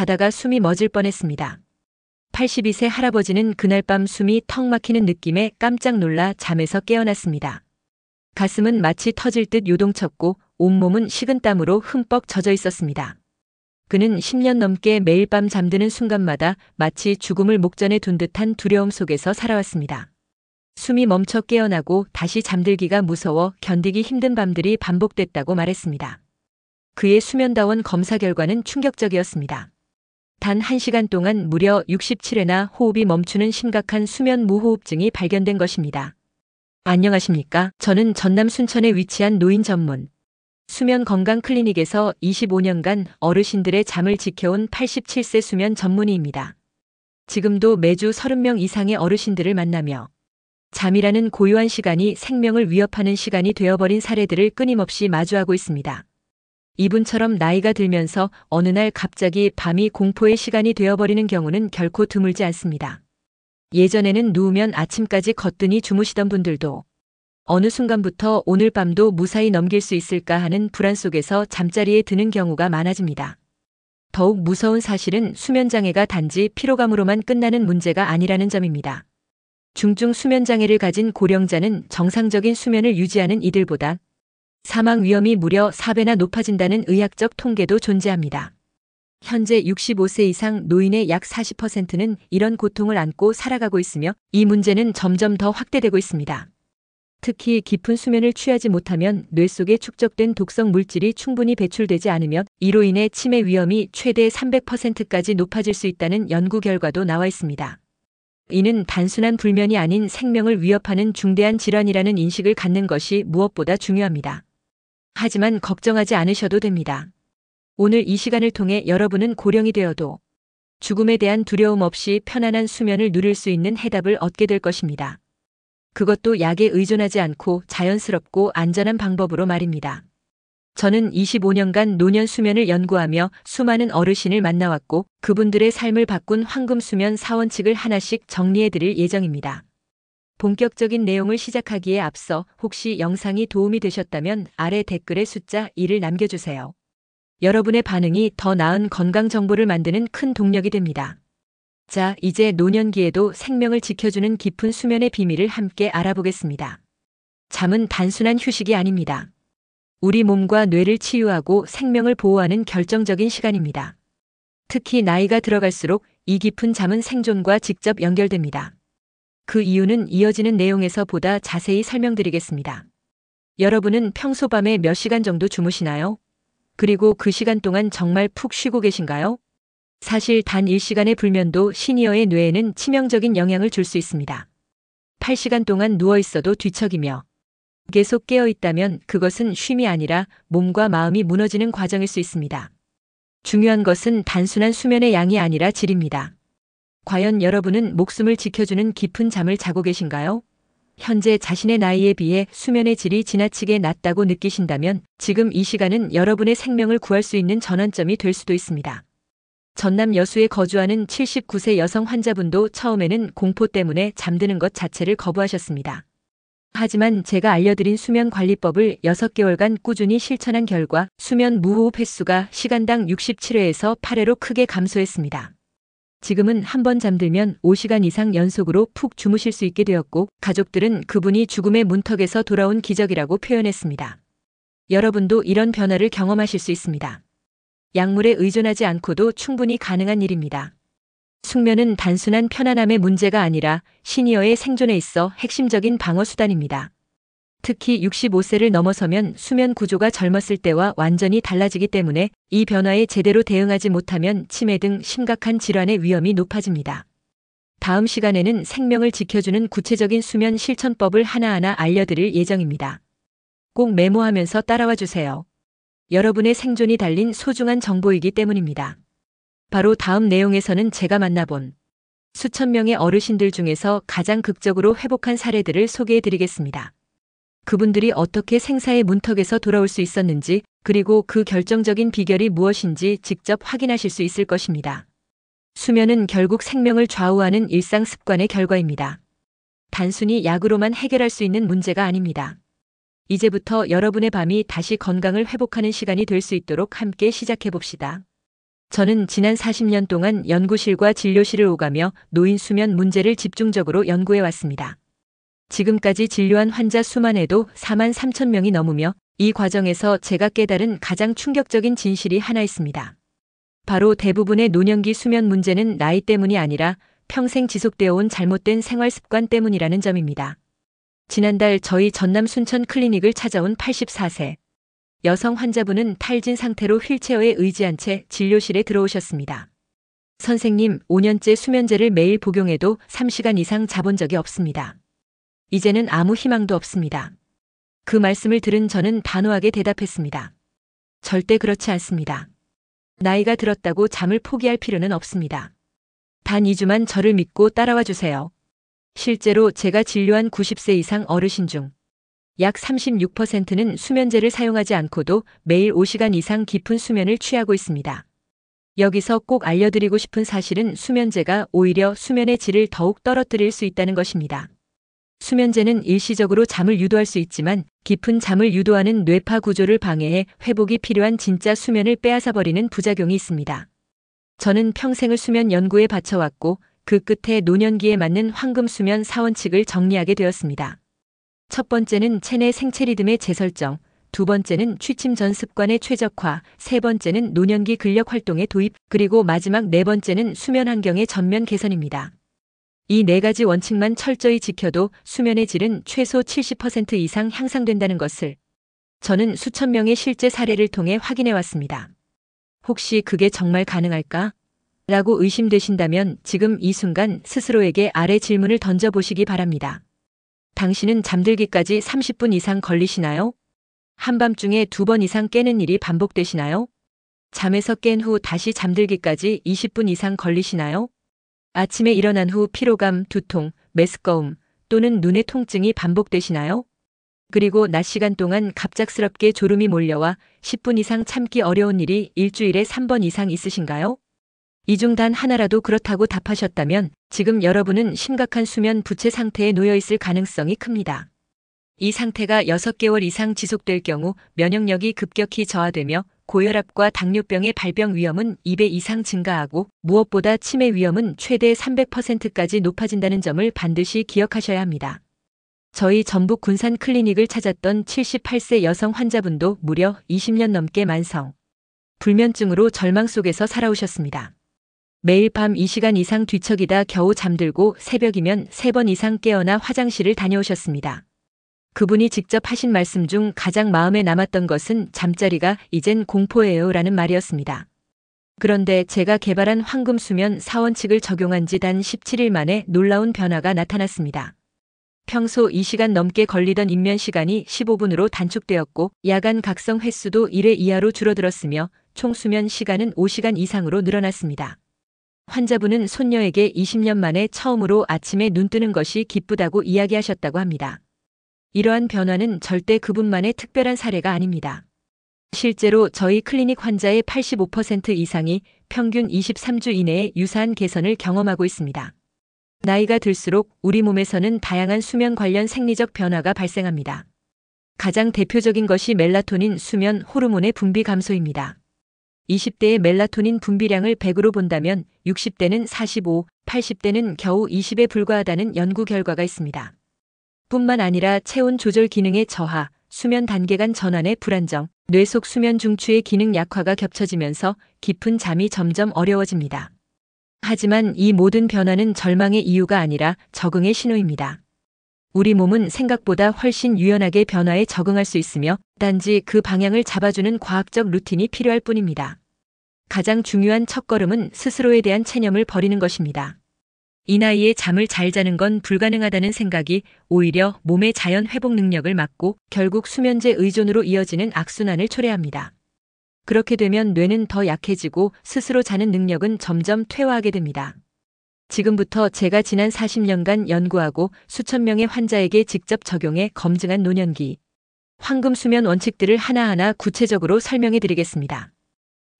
자다가 숨이 멎을 뻔했습니다. 82세 할아버지는 그날 밤 숨이 턱 막히는 느낌에 깜짝 놀라 잠에서 깨어났습니다. 가슴은 마치 터질 듯 요동쳤고 온몸은 식은땀으로 흠뻑 젖어 있었습니다. 그는 10년 넘게 매일 밤 잠드는 순간마다 마치 죽음을 목전에 둔 듯한 두려움 속에서 살아왔습니다. 숨이 멈춰 깨어나고 다시 잠들기가 무서워 견디기 힘든 밤들이 반복됐다고 말했습니다. 그의 수면다원 검사 결과는 충격적이었습니다. 단 1시간 동안 무려 67회나 호흡이 멈추는 심각한 수면 무호흡증이 발견된 것입니다. 안녕하십니까? 저는 전남 순천에 위치한 노인 전문 수면 건강 클리닉에서 25년간 어르신들의 잠을 지켜온 87세 수면 전문의입니다. 지금도 매주 30명 이상의 어르신들을 만나며 잠이라는 고요한 시간이 생명을 위협하는 시간이 되어버린 사례들을 끊임없이 마주하고 있습니다. 이분처럼 나이가 들면서 어느 날 갑자기 밤이 공포의 시간이 되어버리는 경우는 결코 드물지 않습니다. 예전에는 누우면 아침까지 거뜬히 주무시던 분들도 어느 순간부터 오늘 밤도 무사히 넘길 수 있을까 하는 불안 속에서 잠자리에 드는 경우가 많아집니다. 더욱 무서운 사실은 수면장애가 단지 피로감으로만 끝나는 문제가 아니라는 점입니다. 중증 수면장애를 가진 고령자는 정상적인 수면을 유지하는 이들보다 사망 위험이 무려 4배나 높아진다는 의학적 통계도 존재합니다. 현재 65세 이상 노인의 약 40%는 이런 고통을 안고 살아가고 있으며 이 문제는 점점 더 확대되고 있습니다. 특히 깊은 수면을 취하지 못하면 뇌 속에 축적된 독성 물질이 충분히 배출되지 않으며 이로 인해 치매 위험이 최대 300%까지 높아질 수 있다는 연구 결과도 나와 있습니다. 이는 단순한 불면이 아닌 생명을 위협하는 중대한 질환이라는 인식을 갖는 것이 무엇보다 중요합니다. 하지만 걱정하지 않으셔도 됩니다. 오늘 이 시간을 통해 여러분은 고령이 되어도 죽음에 대한 두려움 없이 편안한 수면을 누릴 수 있는 해답을 얻게 될 것입니다. 그것도 약에 의존하지 않고 자연스럽고 안전한 방법으로 말입니다. 저는 25년간 노년 수면을 연구하며 수많은 어르신을 만나왔고 그분들의 삶을 바꾼 황금수면 4원칙을 하나씩 정리해드릴 예정입니다. 본격적인 내용을 시작하기에 앞서 혹시 영상이 도움이 되셨다면 아래 댓글에 숫자 1을 남겨주세요. 여러분의 반응이 더 나은 건강 정보를 만드는 큰 동력이 됩니다. 자, 이제 노년기에도 생명을 지켜주는 깊은 수면의 비밀을 함께 알아보겠습니다. 잠은 단순한 휴식이 아닙니다. 우리 몸과 뇌를 치유하고 생명을 보호하는 결정적인 시간입니다. 특히 나이가 들어갈수록 이 깊은 잠은 생존과 직접 연결됩니다. 그 이유는 이어지는 내용에서 보다 자세히 설명드리겠습니다. 여러분은 평소 밤에 몇 시간 정도 주무시나요? 그리고 그 시간 동안 정말 푹 쉬고 계신가요? 사실 단 1시간의 불면도 시니어의 뇌에는 치명적인 영향을 줄 수 있습니다. 8시간 동안 누워 있어도 뒤척이며 계속 깨어 있다면 그것은 쉼이 아니라 몸과 마음이 무너지는 과정일 수 있습니다. 중요한 것은 단순한 수면의 양이 아니라 질입니다. 과연 여러분은 목숨을 지켜주는 깊은 잠을 자고 계신가요? 현재 자신의 나이에 비해 수면의 질이 지나치게 낮다고 느끼신다면 지금 이 시간은 여러분의 생명을 구할 수 있는 전환점이 될 수도 있습니다. 전남 여수에 거주하는 79세 여성 환자분도 처음에는 공포 때문에 잠드는 것 자체를 거부하셨습니다. 하지만 제가 알려드린 수면관리법을 6개월간 꾸준히 실천한 결과 수면 무호흡 횟수가 시간당 67회에서 8회로 크게 감소했습니다. 지금은 한 번 잠들면 5시간 이상 연속으로 푹 주무실 수 있게 되었고 가족들은 그분이 죽음의 문턱에서 돌아온 기적이라고 표현했습니다. 여러분도 이런 변화를 경험하실 수 있습니다. 약물에 의존하지 않고도 충분히 가능한 일입니다. 숙면은 단순한 편안함의 문제가 아니라 시니어의 생존에 있어 핵심적인 방어 수단입니다. 특히 65세를 넘어서면 수면 구조가 젊었을 때와 완전히 달라지기 때문에 이 변화에 제대로 대응하지 못하면 치매 등 심각한 질환의 위험이 높아집니다. 다음 시간에는 생명을 지켜주는 구체적인 수면 실천법을 하나하나 알려드릴 예정입니다. 꼭 메모하면서 따라와 주세요. 여러분의 생존이 달린 소중한 정보이기 때문입니다. 바로 다음 내용에서는 제가 만나본 수천 명의 어르신들 중에서 가장 극적으로 회복한 사례들을 소개해 드리겠습니다. 그분들이 어떻게 생사의 문턱에서 돌아올 수 있었는지, 그리고 그 결정적인 비결이 무엇인지 직접 확인하실 수 있을 것입니다. 수면은 결국 생명을 좌우하는 일상 습관의 결과입니다. 단순히 약으로만 해결할 수 있는 문제가 아닙니다. 이제부터 여러분의 밤이 다시 건강을 회복하는 시간이 될 수 있도록 함께 시작해 봅시다. 저는 지난 40년 동안 연구실과 진료실을 오가며 노인 수면 문제를 집중적으로 연구해 왔습니다. 지금까지 진료한 환자 수만 해도 4만 3천 명이 넘으며 이 과정에서 제가 깨달은 가장 충격적인 진실이 하나 있습니다. 바로 대부분의 노년기 수면 문제는 나이 때문이 아니라 평생 지속되어 온 잘못된 생활 습관 때문이라는 점입니다. 지난달 저희 전남 순천 클리닉을 찾아온 84세 여성 환자분은 탈진 상태로 휠체어에 의지한 채 진료실에 들어오셨습니다. 선생님, 5년째 수면제를 매일 복용해도 3시간 이상 자본 적이 없습니다. 이제는 아무 희망도 없습니다. 그 말씀을 들은 저는 단호하게 대답했습니다. 절대 그렇지 않습니다. 나이가 들었다고 잠을 포기할 필요는 없습니다. 단 2주만 저를 믿고 따라와 주세요. 실제로 제가 진료한 90세 이상 어르신 중 약 36%는 수면제를 사용하지 않고도 매일 5시간 이상 깊은 수면을 취하고 있습니다. 여기서 꼭 알려드리고 싶은 사실은 수면제가 오히려 수면의 질을 더욱 떨어뜨릴 수 있다는 것입니다. 수면제는 일시적으로 잠을 유도할 수 있지만 깊은 잠을 유도하는 뇌파 구조를 방해해 회복이 필요한 진짜 수면을 빼앗아버리는 부작용이 있습니다. 저는 평생을 수면 연구에 바쳐왔고 그 끝에 노년기에 맞는 황금수면 4원칙을 정리하게 되었습니다. 첫 번째는 체내 생체 리듬의 재설정, 두 번째는 취침 전 습관의 최적화, 세 번째는 노년기 근력 활동의 도입, 그리고 마지막 네 번째는 수면 환경의 전면 개선입니다. 이 네 가지 원칙만 철저히 지켜도 수면의 질은 최소 70% 이상 향상된다는 것을 저는 수천 명의 실제 사례를 통해 확인해 왔습니다. 혹시 그게 정말 가능할까? 라고 의심되신다면 지금 이 순간 스스로에게 아래 질문을 던져보시기 바랍니다. 당신은 잠들기까지 30분 이상 걸리시나요? 한밤중에 2번 이상 깨는 일이 반복되시나요? 잠에서 깬 후 다시 잠들기까지 20분 이상 걸리시나요? 아침에 일어난 후 피로감, 두통, 메스꺼움 또는 눈의 통증이 반복되시나요? 그리고 낮 시간 동안 갑작스럽게 졸음이 몰려와 10분 이상 참기 어려운 일이 일주일에 3번 이상 있으신가요? 이 중 단 하나라도 그렇다고 답하셨다면 지금 여러분은 심각한 수면 부채 상태에 놓여 있을 가능성이 큽니다. 이 상태가 6개월 이상 지속될 경우 면역력이 급격히 저하되며 고혈압과 당뇨병의 발병 위험은 2배 이상 증가하고 무엇보다 치매 위험은 최대 300%까지 높아진다는 점을 반드시 기억하셔야 합니다. 저희 전북 군산 클리닉을 찾았던 78세 여성 환자분도 무려 20년 넘게 만성 불면증으로 절망 속에서 살아오셨습니다. 매일 밤 2시간 이상 뒤척이다 겨우 잠들고 새벽이면 3번 이상 깨어나 화장실을 다녀오셨습니다. 그분이 직접 하신 말씀 중 가장 마음에 남았던 것은 잠자리가 이젠 공포예요 라는 말이었습니다. 그런데 제가 개발한 황금수면 4원칙을 적용한 지 단 17일 만에 놀라운 변화가 나타났습니다. 평소 2시간 넘게 걸리던 입면 시간이 15분으로 단축되었고 야간 각성 횟수도 1회 이하로 줄어들었으며 총 수면 시간은 5시간 이상으로 늘어났습니다. 환자분은 손녀에게 20년 만에 처음으로 아침에 눈 뜨는 것이 기쁘다고 이야기하셨다고 합니다. 이러한 변화는 절대 그분만의 특별한 사례가 아닙니다. 실제로 저희 클리닉 환자의 85% 이상이 평균 23주 이내에 유사한 개선을 경험하고 있습니다. 나이가 들수록 우리 몸에서는 다양한 수면 관련 생리적 변화가 발생합니다. 가장 대표적인 것이 멜라토닌 수면 호르몬의 분비 감소입니다. 20대의 멜라토닌 분비량을 100으로 본다면 60대는 45, 80대는 겨우 20에 불과하다는 연구 결과가 있습니다. 뿐만 아니라 체온 조절 기능의 저하, 수면 단계 간 전환의 불안정, 뇌 속 수면 중추의 기능 약화가 겹쳐지면서 깊은 잠이 점점 어려워집니다. 하지만 이 모든 변화는 절망의 이유가 아니라 적응의 신호입니다. 우리 몸은 생각보다 훨씬 유연하게 변화에 적응할 수 있으며 단지 그 방향을 잡아주는 과학적 루틴이 필요할 뿐입니다. 가장 중요한 첫걸음은 스스로에 대한 체념을 버리는 것입니다. 이 나이에 잠을 잘 자는 건 불가능하다는 생각이 오히려 몸의 자연 회복 능력을 막고 결국 수면제 의존으로 이어지는 악순환을 초래합니다. 그렇게 되면 뇌는 더 약해지고 스스로 자는 능력은 점점 퇴화하게 됩니다. 지금부터 제가 지난 40년간 연구하고 수천 명의 환자에게 직접 적용해 검증한 노년기 황금수면 원칙들을 하나하나 구체적으로 설명해 드리겠습니다.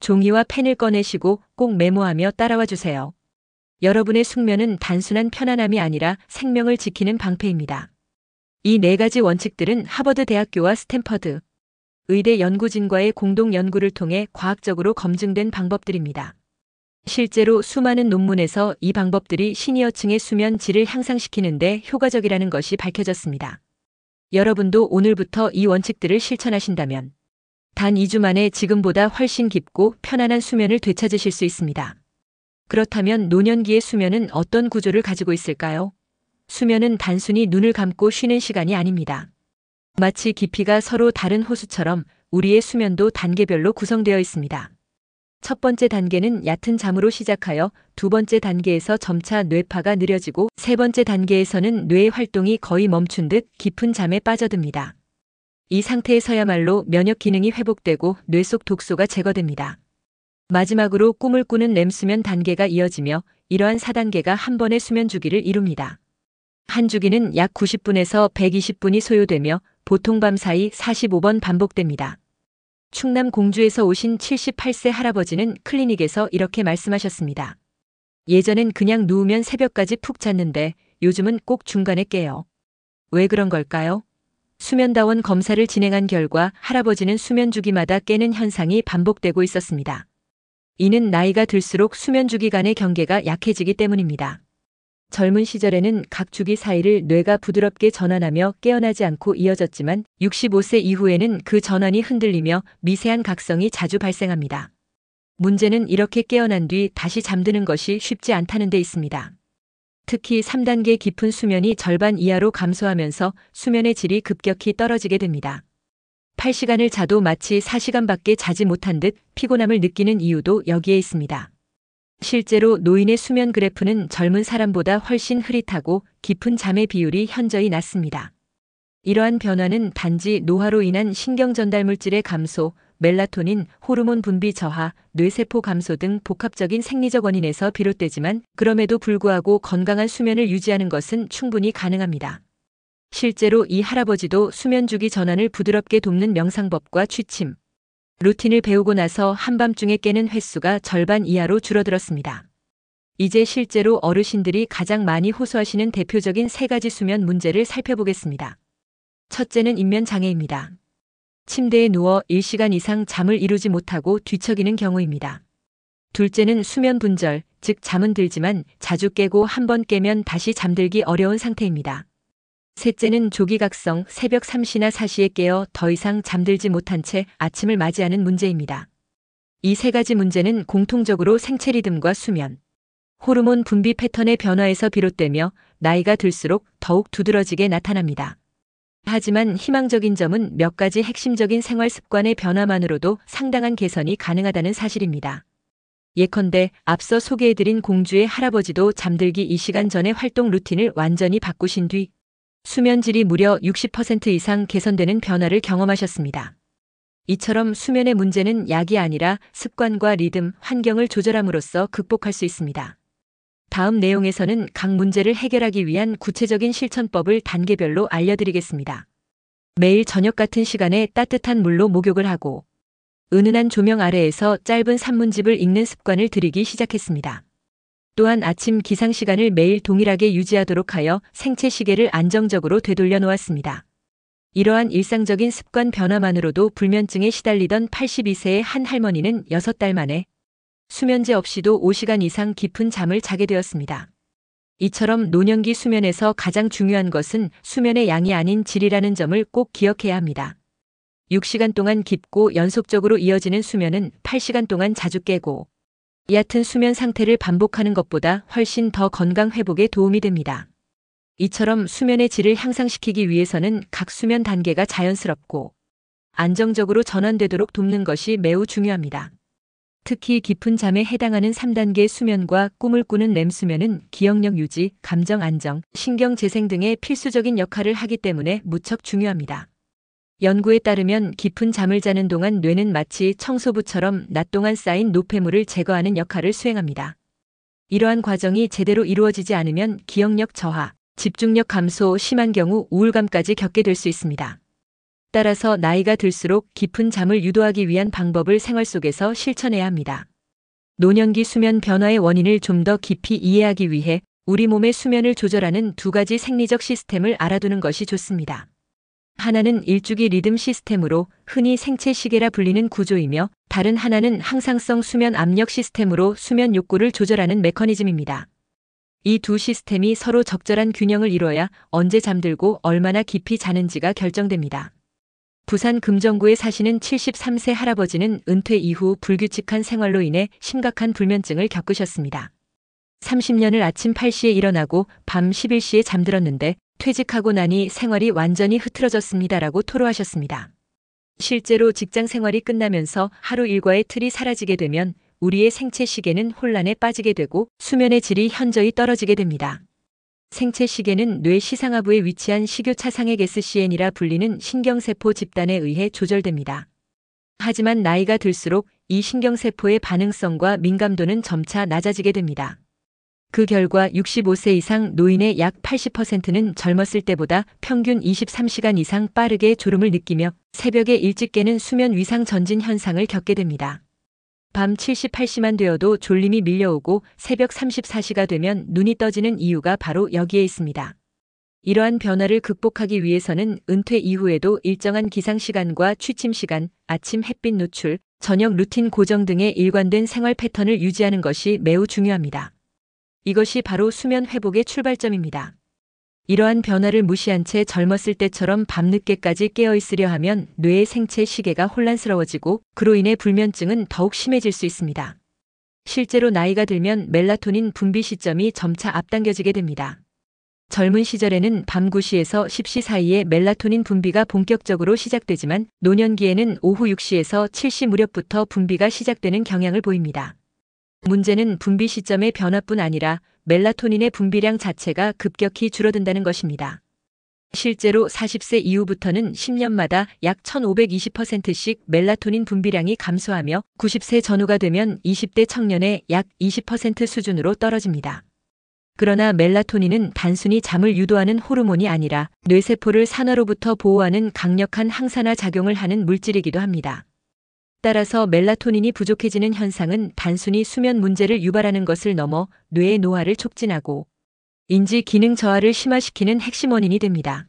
종이와 펜을 꺼내시고 꼭 메모하며 따라와 주세요. 여러분의 숙면은 단순한 편안함이 아니라 생명을 지키는 방패입니다. 이 네 가지 원칙들은 하버드 대학교와 스탠퍼드 의대 연구진과의 공동 연구를 통해 과학적으로 검증된 방법들입니다. 실제로 수많은 논문에서 이 방법들이 시니어층의 수면 질을 향상시키는데 효과적이라는 것이 밝혀졌습니다. 여러분도 오늘부터 이 원칙들을 실천하신다면 단 2주 만에 지금보다 훨씬 깊고 편안한 수면을 되찾으실 수 있습니다. 그렇다면 노년기의 수면은 어떤 구조를 가지고 있을까요? 수면은 단순히 눈을 감고 쉬는 시간이 아닙니다. 마치 깊이가 서로 다른 호수처럼 우리의 수면도 단계별로 구성되어 있습니다. 첫 번째 단계는 얕은 잠으로 시작하여 두 번째 단계에서 점차 뇌파가 느려지고 세 번째 단계에서는 뇌의 활동이 거의 멈춘 듯 깊은 잠에 빠져듭니다. 이 상태에서야말로 면역 기능이 회복되고 뇌 속 독소가 제거됩니다. 마지막으로 꿈을 꾸는 렘수면 단계가 이어지며 이러한 4단계가 한 번의 수면 주기를 이룹니다. 한 주기는 약 90분에서 120분이 소요되며 보통 밤 사이 45번 반복됩니다. 충남 공주에서 오신 78세 할아버지는 클리닉에서 이렇게 말씀하셨습니다. 예전엔 그냥 누우면 새벽까지 푹 잤는데 요즘은 꼭 중간에 깨요. 왜 그런 걸까요? 수면다원 검사를 진행한 결과 할아버지는 수면 주기마다 깨는 현상이 반복되고 있었습니다. 이는 나이가 들수록 수면 주기 간의 경계가 약해지기 때문입니다. 젊은 시절에는 각 주기 사이를 뇌가 부드럽게 전환하며 깨어나지 않고 이어졌지만 65세 이후에는 그 전환이 흔들리며 미세한 각성이 자주 발생합니다. 문제는 이렇게 깨어난 뒤 다시 잠드는 것이 쉽지 않다는 데 있습니다. 특히 3단계 깊은 수면이 절반 이하로 감소하면서 수면의 질이 급격히 떨어지게 됩니다. 8시간을 자도 마치 4시간밖에 자지 못한 듯 피곤함을 느끼는 이유도 여기에 있습니다. 실제로 노인의 수면 그래프는 젊은 사람보다 훨씬 흐릿하고 깊은 잠의 비율이 현저히 낮습니다. 이러한 변화는 단지 노화로 인한 신경 전달 물질의 감소, 멜라토닌, 호르몬 분비 저하, 뇌세포 감소 등 복합적인 생리적 원인에서 비롯되지만 그럼에도 불구하고 건강한 수면을 유지하는 것은 충분히 가능합니다. 실제로 이 할아버지도 수면 주기 전환을 부드럽게 돕는 명상법과 취침, 루틴을 배우고 나서 한밤중에 깨는 횟수가 절반 이하로 줄어들었습니다. 이제 실제로 어르신들이 가장 많이 호소하시는 대표적인 3가지 수면 문제를 살펴보겠습니다. 첫째는 인면 장애입니다. 침대에 누워 1시간 이상 잠을 이루지 못하고 뒤척이는 경우입니다. 둘째는 수면 분절, 즉 잠은 들지만 자주 깨고 한 번 깨면 다시 잠들기 어려운 상태입니다. 셋째는 조기각성, 새벽 3시나 4시에 깨어 더 이상 잠들지 못한 채 아침을 맞이하는 문제입니다. 이 3가지 문제는 공통적으로 생체 리듬과 수면, 호르몬 분비 패턴의 변화에서 비롯되며 나이가 들수록 더욱 두드러지게 나타납니다. 하지만 희망적인 점은 몇 가지 핵심적인 생활 습관의 변화만으로도 상당한 개선이 가능하다는 사실입니다. 예컨대 앞서 소개해드린 공주의 할아버지도 잠들기 2시간 전의 활동 루틴을 완전히 바꾸신 뒤 수면 질이 무려 60% 이상 개선되는 변화를 경험하셨습니다. 이처럼 수면의 문제는 약이 아니라 습관과 리듬, 환경을 조절함으로써 극복할 수 있습니다. 다음 내용에서는 각 문제를 해결하기 위한 구체적인 실천법을 단계별로 알려드리겠습니다. 매일 저녁 같은 시간에 따뜻한 물로 목욕을 하고 은은한 조명 아래에서 짧은 산문집을 읽는 습관을 들이기 시작했습니다. 또한 아침 기상 시간을 매일 동일하게 유지하도록 하여 생체 시계를 안정적으로 되돌려 놓았습니다. 이러한 일상적인 습관 변화만으로도 불면증에 시달리던 82세의 한 할머니는 6달 만에 수면제 없이도 5시간 이상 깊은 잠을 자게 되었습니다. 이처럼 노년기 수면에서 가장 중요한 것은 수면의 양이 아닌 질이라는 점을 꼭 기억해야 합니다. 6시간 동안 깊고 연속적으로 이어지는 수면은 8시간 동안 자주 깨고 얕은 수면 상태를 반복하는 것보다 훨씬 더 건강 회복에 도움이 됩니다. 이처럼 수면의 질을 향상시키기 위해서는 각 수면 단계가 자연스럽고 안정적으로 전환되도록 돕는 것이 매우 중요합니다. 특히 깊은 잠에 해당하는 3단계 수면과 꿈을 꾸는 렘수면은 기억력 유지, 감정 안정, 신경 재생 등의 필수적인 역할을 하기 때문에 무척 중요합니다. 연구에 따르면 깊은 잠을 자는 동안 뇌는 마치 청소부처럼 낮 동안 쌓인 노폐물을 제거하는 역할을 수행합니다. 이러한 과정이 제대로 이루어지지 않으면 기억력 저하, 집중력 감소, 심한 경우 우울감까지 겪게 될 수 있습니다. 따라서 나이가 들수록 깊은 잠을 유도하기 위한 방법을 생활 속에서 실천해야 합니다. 노년기 수면 변화의 원인을 좀 더 깊이 이해하기 위해 우리 몸의 수면을 조절하는 2가지 생리적 시스템을 알아두는 것이 좋습니다. 하나는 일주기 리듬 시스템으로 흔히 생체 시계라 불리는 구조이며 다른 하나는 항상성 수면 압력 시스템으로 수면 욕구를 조절하는 메커니즘입니다. 이 두 시스템이 서로 적절한 균형을 이뤄야 언제 잠들고 얼마나 깊이 자는지가 결정됩니다. 부산 금정구에 사시는 73세 할아버지는 은퇴 이후 불규칙한 생활로 인해 심각한 불면증을 겪으셨습니다. 30년을 아침 8시에 일어나고 밤 11시에 잠들었는데 퇴직하고 나니 생활이 완전히 흐트러졌습니다라고 토로하셨습니다. 실제로 직장 생활이 끝나면서 하루 일과의 틀이 사라지게 되면 우리의 생체 시계는 혼란에 빠지게 되고 수면의 질이 현저히 떨어지게 됩니다. 생체 시계는 뇌 시상하부에 위치한 식교차상액 SCN이라 불리는 신경세포 집단에 의해 조절됩니다. 하지만 나이가 들수록 이 신경세포의 반응성과 민감도는 점차 낮아지게 됩니다. 그 결과 65세 이상 노인의 약 80%는 젊었을 때보다 평균 23시간 이상 빠르게 졸음을 느끼며 새벽에 일찍 깨는 수면 위상 전진 현상을 겪게 됩니다. 밤 78시만 되어도 졸림이 밀려오고 새벽 34시가 되면 눈이 떠지는 이유가 바로 여기에 있습니다. 이러한 변화를 극복하기 위해서는 은퇴 이후에도 일정한 기상시간과 취침시간, 아침 햇빛 노출, 저녁 루틴 고정 등의 일관된 생활 패턴을 유지하는 것이 매우 중요합니다. 이것이 바로 수면 회복의 출발점입니다. 이러한 변화를 무시한 채 젊었을 때처럼 밤늦게까지 깨어 있으려 하면 뇌의 생체 시계가 혼란스러워지고 그로 인해 불면증은 더욱 심해질 수 있습니다. 실제로 나이가 들면 멜라토닌 분비 시점이 점차 앞당겨지게 됩니다. 젊은 시절에는 밤 9시에서 10시 사이에 멜라토닌 분비가 본격적으로 시작되지만 노년기에는 오후 6시에서 7시 무렵부터 분비가 시작되는 경향을 보입니다. 문제는 분비 시점의 변화뿐 아니라 멜라토닌의 분비량 자체가 급격히 줄어든다는 것입니다. 실제로 40세 이후부터는 10년마다 약 1520%씩 멜라토닌 분비량이 감소하며 90세 전후가 되면 20대 청년의 약 20% 수준으로 떨어집니다. 그러나 멜라토닌은 단순히 잠을 유도하는 호르몬이 아니라 뇌세포를 산화로부터 보호하는 강력한 항산화 작용을 하는 물질이기도 합니다. 따라서 멜라토닌이 부족해지는 현상은 단순히 수면 문제를 유발하는 것을 넘어 뇌의 노화를 촉진하고 인지 기능 저하를 심화시키는 핵심 원인이 됩니다.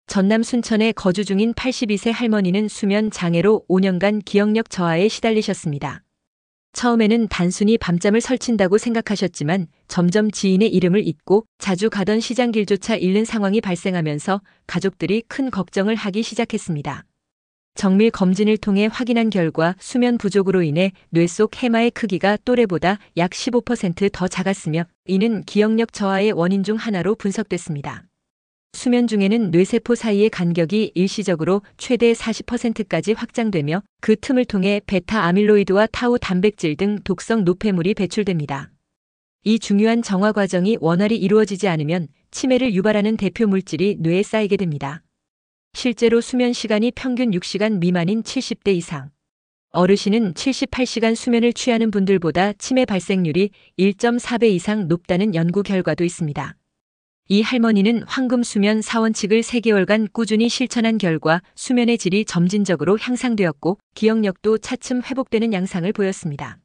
전남 순천에 거주 중인 82세 할머니는 수면 장애로 5년간 기억력 저하에 시달리셨습니다. 처음에는 단순히 밤잠을 설친다고 생각하셨지만 점점 지인의 이름을 잊고 자주 가던 시장길조차 잃는 상황이 발생하면서 가족들이 큰 걱정을 하기 시작했습니다. 정밀 검진을 통해 확인한 결과 수면 부족으로 인해 뇌 속 해마의 크기가 또래보다 약 15% 더 작았으며 이는 기억력 저하의 원인 중 하나로 분석됐습니다. 수면 중에는 뇌세포 사이의 간격이 일시적으로 최대 40%까지 확장되며 그 틈을 통해 베타 아밀로이드와 타우 단백질 등 독성 노폐물이 배출됩니다. 이 중요한 정화 과정이 원활히 이루어지지 않으면 치매를 유발하는 대표 물질이 뇌에 쌓이게 됩니다. 실제로 수면 시간이 평균 6시간 미만인 70대 이상 어르신은 78시간 수면을 취하는 분들보다 치매 발생률이 1.4배 이상 높다는 연구 결과도 있습니다. 이 할머니는 황금 수면 사원칙을 3개월간 꾸준히 실천한 결과 수면의 질이 점진적으로 향상되었고 기억력도 차츰 회복되는 양상을 보였습니다.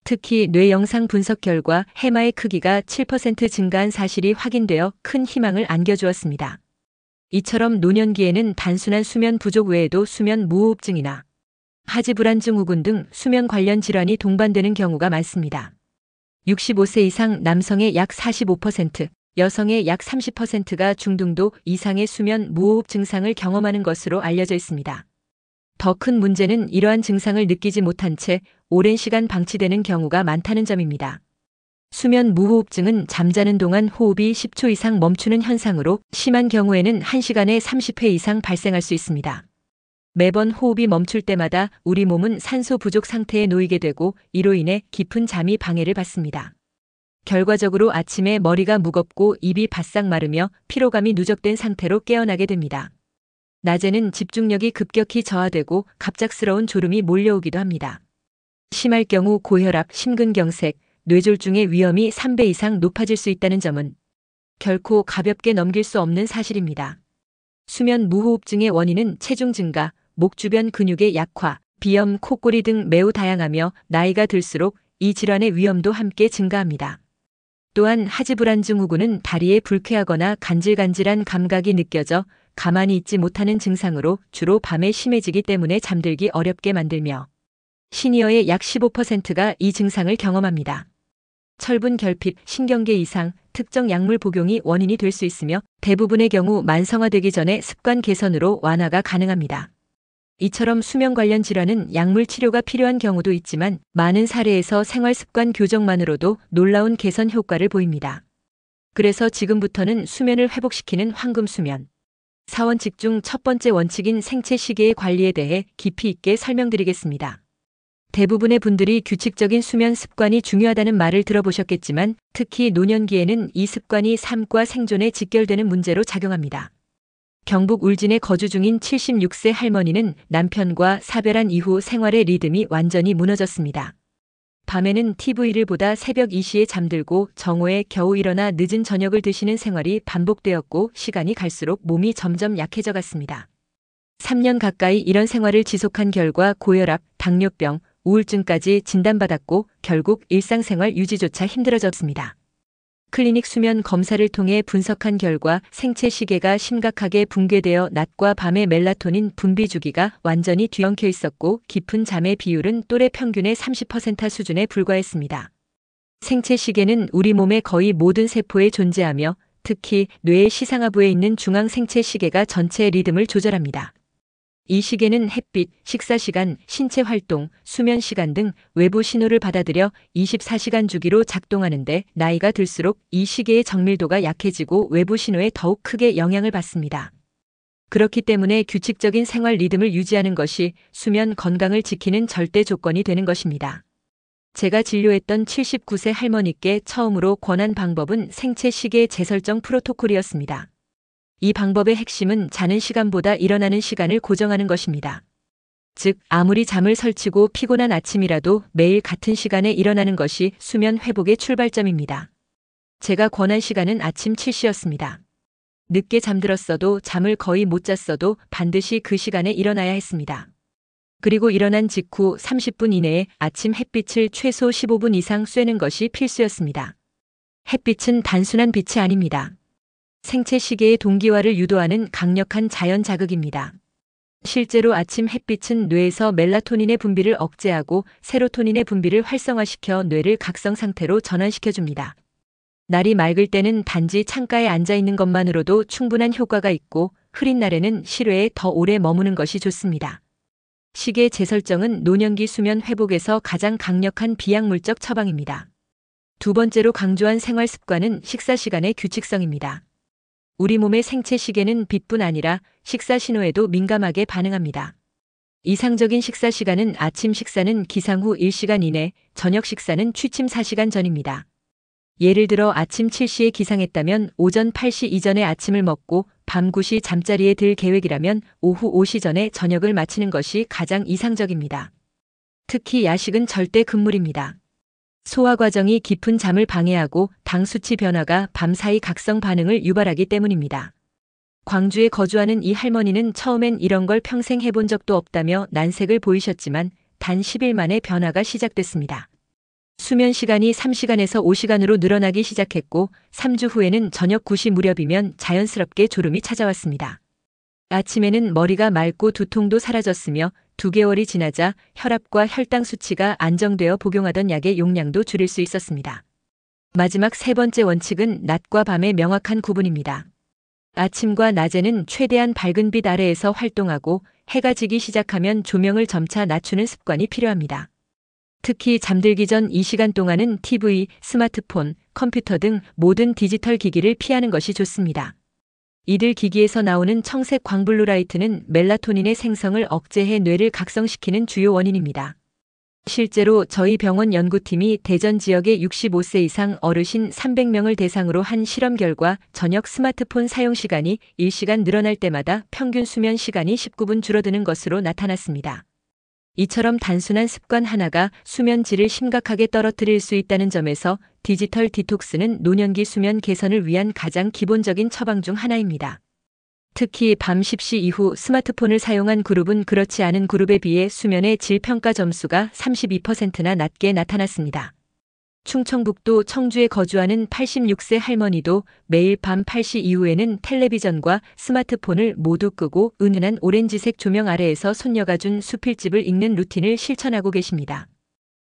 특히 뇌 영상 분석 결과 해마의 크기가 7% 증가한 사실이 확인되어 큰 희망을 안겨주었습니다. 이처럼 노년기에는 단순한 수면 부족 외에도 수면 무호흡증이나 하지불안증 후군 등 수면 관련 질환이 동반되는 경우가 많습니다. 65세 이상 남성의 약 45%, 여성의 약 30%가 중등도 이상의 수면 무호흡 증상을 경험하는 것으로 알려져 있습니다. 더 큰 문제는 이러한 증상을 느끼지 못한 채 오랜 시간 방치되는 경우가 많다는 점입니다. 수면 무호흡증은 잠자는 동안 호흡이 10초 이상 멈추는 현상으로 심한 경우에는 1시간에 30회 이상 발생할 수 있습니다. 매번 호흡이 멈출 때마다 우리 몸은 산소 부족 상태에 놓이게 되고 이로 인해 깊은 잠이 방해를 받습니다. 결과적으로 아침에 머리가 무겁고 입이 바싹 마르며 피로감이 누적된 상태로 깨어나게 됩니다. 낮에는 집중력이 급격히 저하되고 갑작스러운 졸음이 몰려오기도 합니다. 심할 경우 고혈압, 심근경색, 뇌졸중의 위험이 3배 이상 높아질 수 있다는 점은 결코 가볍게 넘길 수 없는 사실입니다. 수면 무호흡증의 원인은 체중 증가, 목 주변 근육의 약화, 비염, 코골이 등 매우 다양하며 나이가 들수록 이 질환의 위험도 함께 증가합니다. 또한 하지불안증 후군은 다리에 불쾌하거나 간질간질한 감각이 느껴져 가만히 있지 못하는 증상으로 주로 밤에 심해지기 때문에 잠들기 어렵게 만들며 시니어의 약 15%가 이 증상을 경험합니다. 철분 결핍, 신경계 이상, 특정 약물 복용이 원인이 될 수 있으며 대부분의 경우 만성화되기 전에 습관 개선으로 완화가 가능합니다. 이처럼 수면 관련 질환은 약물 치료가 필요한 경우도 있지만 많은 사례에서 생활 습관 교정만으로도 놀라운 개선 효과를 보입니다. 그래서 지금부터는 수면을 회복시키는 황금 수면. 4원칙 중 첫 번째 원칙인 생체 시계의 관리에 대해 깊이 있게 설명드리겠습니다. 대부분의 분들이 규칙적인 수면 습관이 중요하다는 말을 들어보셨겠지만 특히 노년기에는 이 습관이 삶과 생존에 직결되는 문제로 작용합니다. 경북 울진에 거주 중인 76세 할머니는 남편과 사별한 이후 생활의 리듬이 완전히 무너졌습니다. 밤에는 TV를 보다 새벽 2시에 잠들고 정오에 겨우 일어나 늦은 저녁을 드시는 생활이 반복되었고 시간이 갈수록 몸이 점점 약해져 갔습니다. 3년 가까이 이런 생활을 지속한 결과 고혈압, 당뇨병, 우울증까지 진단받았고 결국 일상생활 유지조차 힘들어졌습니다. 클리닉 수면 검사를 통해 분석한 결과 생체 시계가 심각하게 붕괴되어 낮과 밤의 멜라토닌 분비 주기가 완전히 뒤엉켜 있었고 깊은 잠의 비율은 또래 평균의 30% 수준에 불과했습니다. 생체 시계는 우리 몸의 거의 모든 세포에 존재하며 특히 뇌의 시상하부에 있는 중앙 생체 시계가 전체 리듬을 조절합니다. 이 시계는 햇빛, 식사 시간, 신체 활동, 수면 시간 등 외부 신호를 받아들여 24시간 주기로 작동하는데 나이가 들수록 이 시계의 정밀도가 약해지고 외부 신호에 더욱 크게 영향을 받습니다. 그렇기 때문에 규칙적인 생활 리듬을 유지하는 것이 수면 건강을 지키는 절대 조건이 되는 것입니다. 제가 진료했던 79세 할머니께 처음으로 권한 방법은 생체 시계 재설정 프로토콜이었습니다. 이 방법의 핵심은 자는 시간보다 일어나는 시간을 고정하는 것입니다. 즉, 아무리 잠을 설치고 피곤한 아침이라도 매일 같은 시간에 일어나는 것이 수면 회복의 출발점입니다. 제가 권한 시간은 아침 7시였습니다. 늦게 잠들었어도 잠을 거의 못 잤어도 반드시 그 시간에 일어나야 했습니다. 그리고 일어난 직후 30분 이내에 아침 햇빛을 최소 15분 이상 쐬는 것이 필수였습니다. 햇빛은 단순한 빛이 아닙니다. 생체 시계의 동기화를 유도하는 강력한 자연 자극입니다. 실제로 아침 햇빛은 뇌에서 멜라토닌의 분비를 억제하고 세로토닌의 분비를 활성화시켜 뇌를 각성 상태로 전환시켜줍니다. 날이 맑을 때는 단지 창가에 앉아 있는 것만으로도 충분한 효과가 있고 흐린 날에는 실외에 더 오래 머무는 것이 좋습니다. 시계 재설정은 노년기 수면 회복에서 가장 강력한 비약물적 처방입니다. 두 번째로 강조한 생활 습관은 식사 시간의 규칙성입니다. 우리 몸의 생체 시계는 빛뿐 아니라 식사 신호에도 민감하게 반응합니다. 이상적인 식사 시간은 아침 식사는 기상 후 1시간 이내, 저녁 식사는 취침 4시간 전입니다. 예를 들어 아침 7시에 기상했다면 오전 8시 이전에 아침을 먹고 밤 9시 잠자리에 들 계획이라면 오후 5시 전에 저녁을 마치는 것이 가장 이상적입니다. 특히 야식은 절대 금물입니다. 소화 과정이 깊은 잠을 방해하고 당 수치 변화가 밤사이 각성 반응을 유발하기 때문입니다. 광주에 거주하는 이 할머니는 처음엔 이런 걸 평생 해본 적도 없다며 난색을 보이셨지만 단 10일 만에 변화가 시작됐습니다. 수면 시간이 3시간에서 5시간으로 늘어나기 시작했고 3주 후에는 저녁 9시 무렵이면 자연스럽게 졸음이 찾아왔습니다. 아침에는 머리가 맑고 두통도 사라졌으며 2개월이 지나자 혈압과 혈당 수치가 안정되어 복용하던 약의 용량도 줄일 수 있었습니다. 마지막 세 번째 원칙은 낮과 밤의 명확한 구분입니다. 아침과 낮에는 최대한 밝은 빛 아래에서 활동하고 해가 지기 시작하면 조명을 점차 낮추는 습관이 필요합니다. 특히 잠들기 전 이 시간 동안은 TV, 스마트폰, 컴퓨터 등 모든 디지털 기기를 피하는 것이 좋습니다. 이들 기기에서 나오는 청색 광블루라이트는 멜라토닌의 생성을 억제해 뇌를 각성시키는 주요 원인입니다. 실제로 저희 병원 연구팀이 대전 지역의 65세 이상 어르신 300명을 대상으로 한 실험 결과 저녁 스마트폰 사용 시간이 1시간 늘어날 때마다 평균 수면 시간이 19분 줄어드는 것으로 나타났습니다. 이처럼 단순한 습관 하나가 수면 질을 심각하게 떨어뜨릴 수 있다는 점에서 디지털 디톡스는 노년기 수면 개선을 위한 가장 기본적인 처방 중 하나입니다. 특히 밤 10시 이후 스마트폰을 사용한 그룹은 그렇지 않은 그룹에 비해 수면의 질 평가 점수가 32%나 낮게 나타났습니다. 충청북도 청주에 거주하는 86세 할머니도 매일 밤 8시 이후에는 텔레비전과 스마트폰을 모두 끄고 은은한 오렌지색 조명 아래에서 손녀가 준 수필집을 읽는 루틴을 실천하고 계십니다.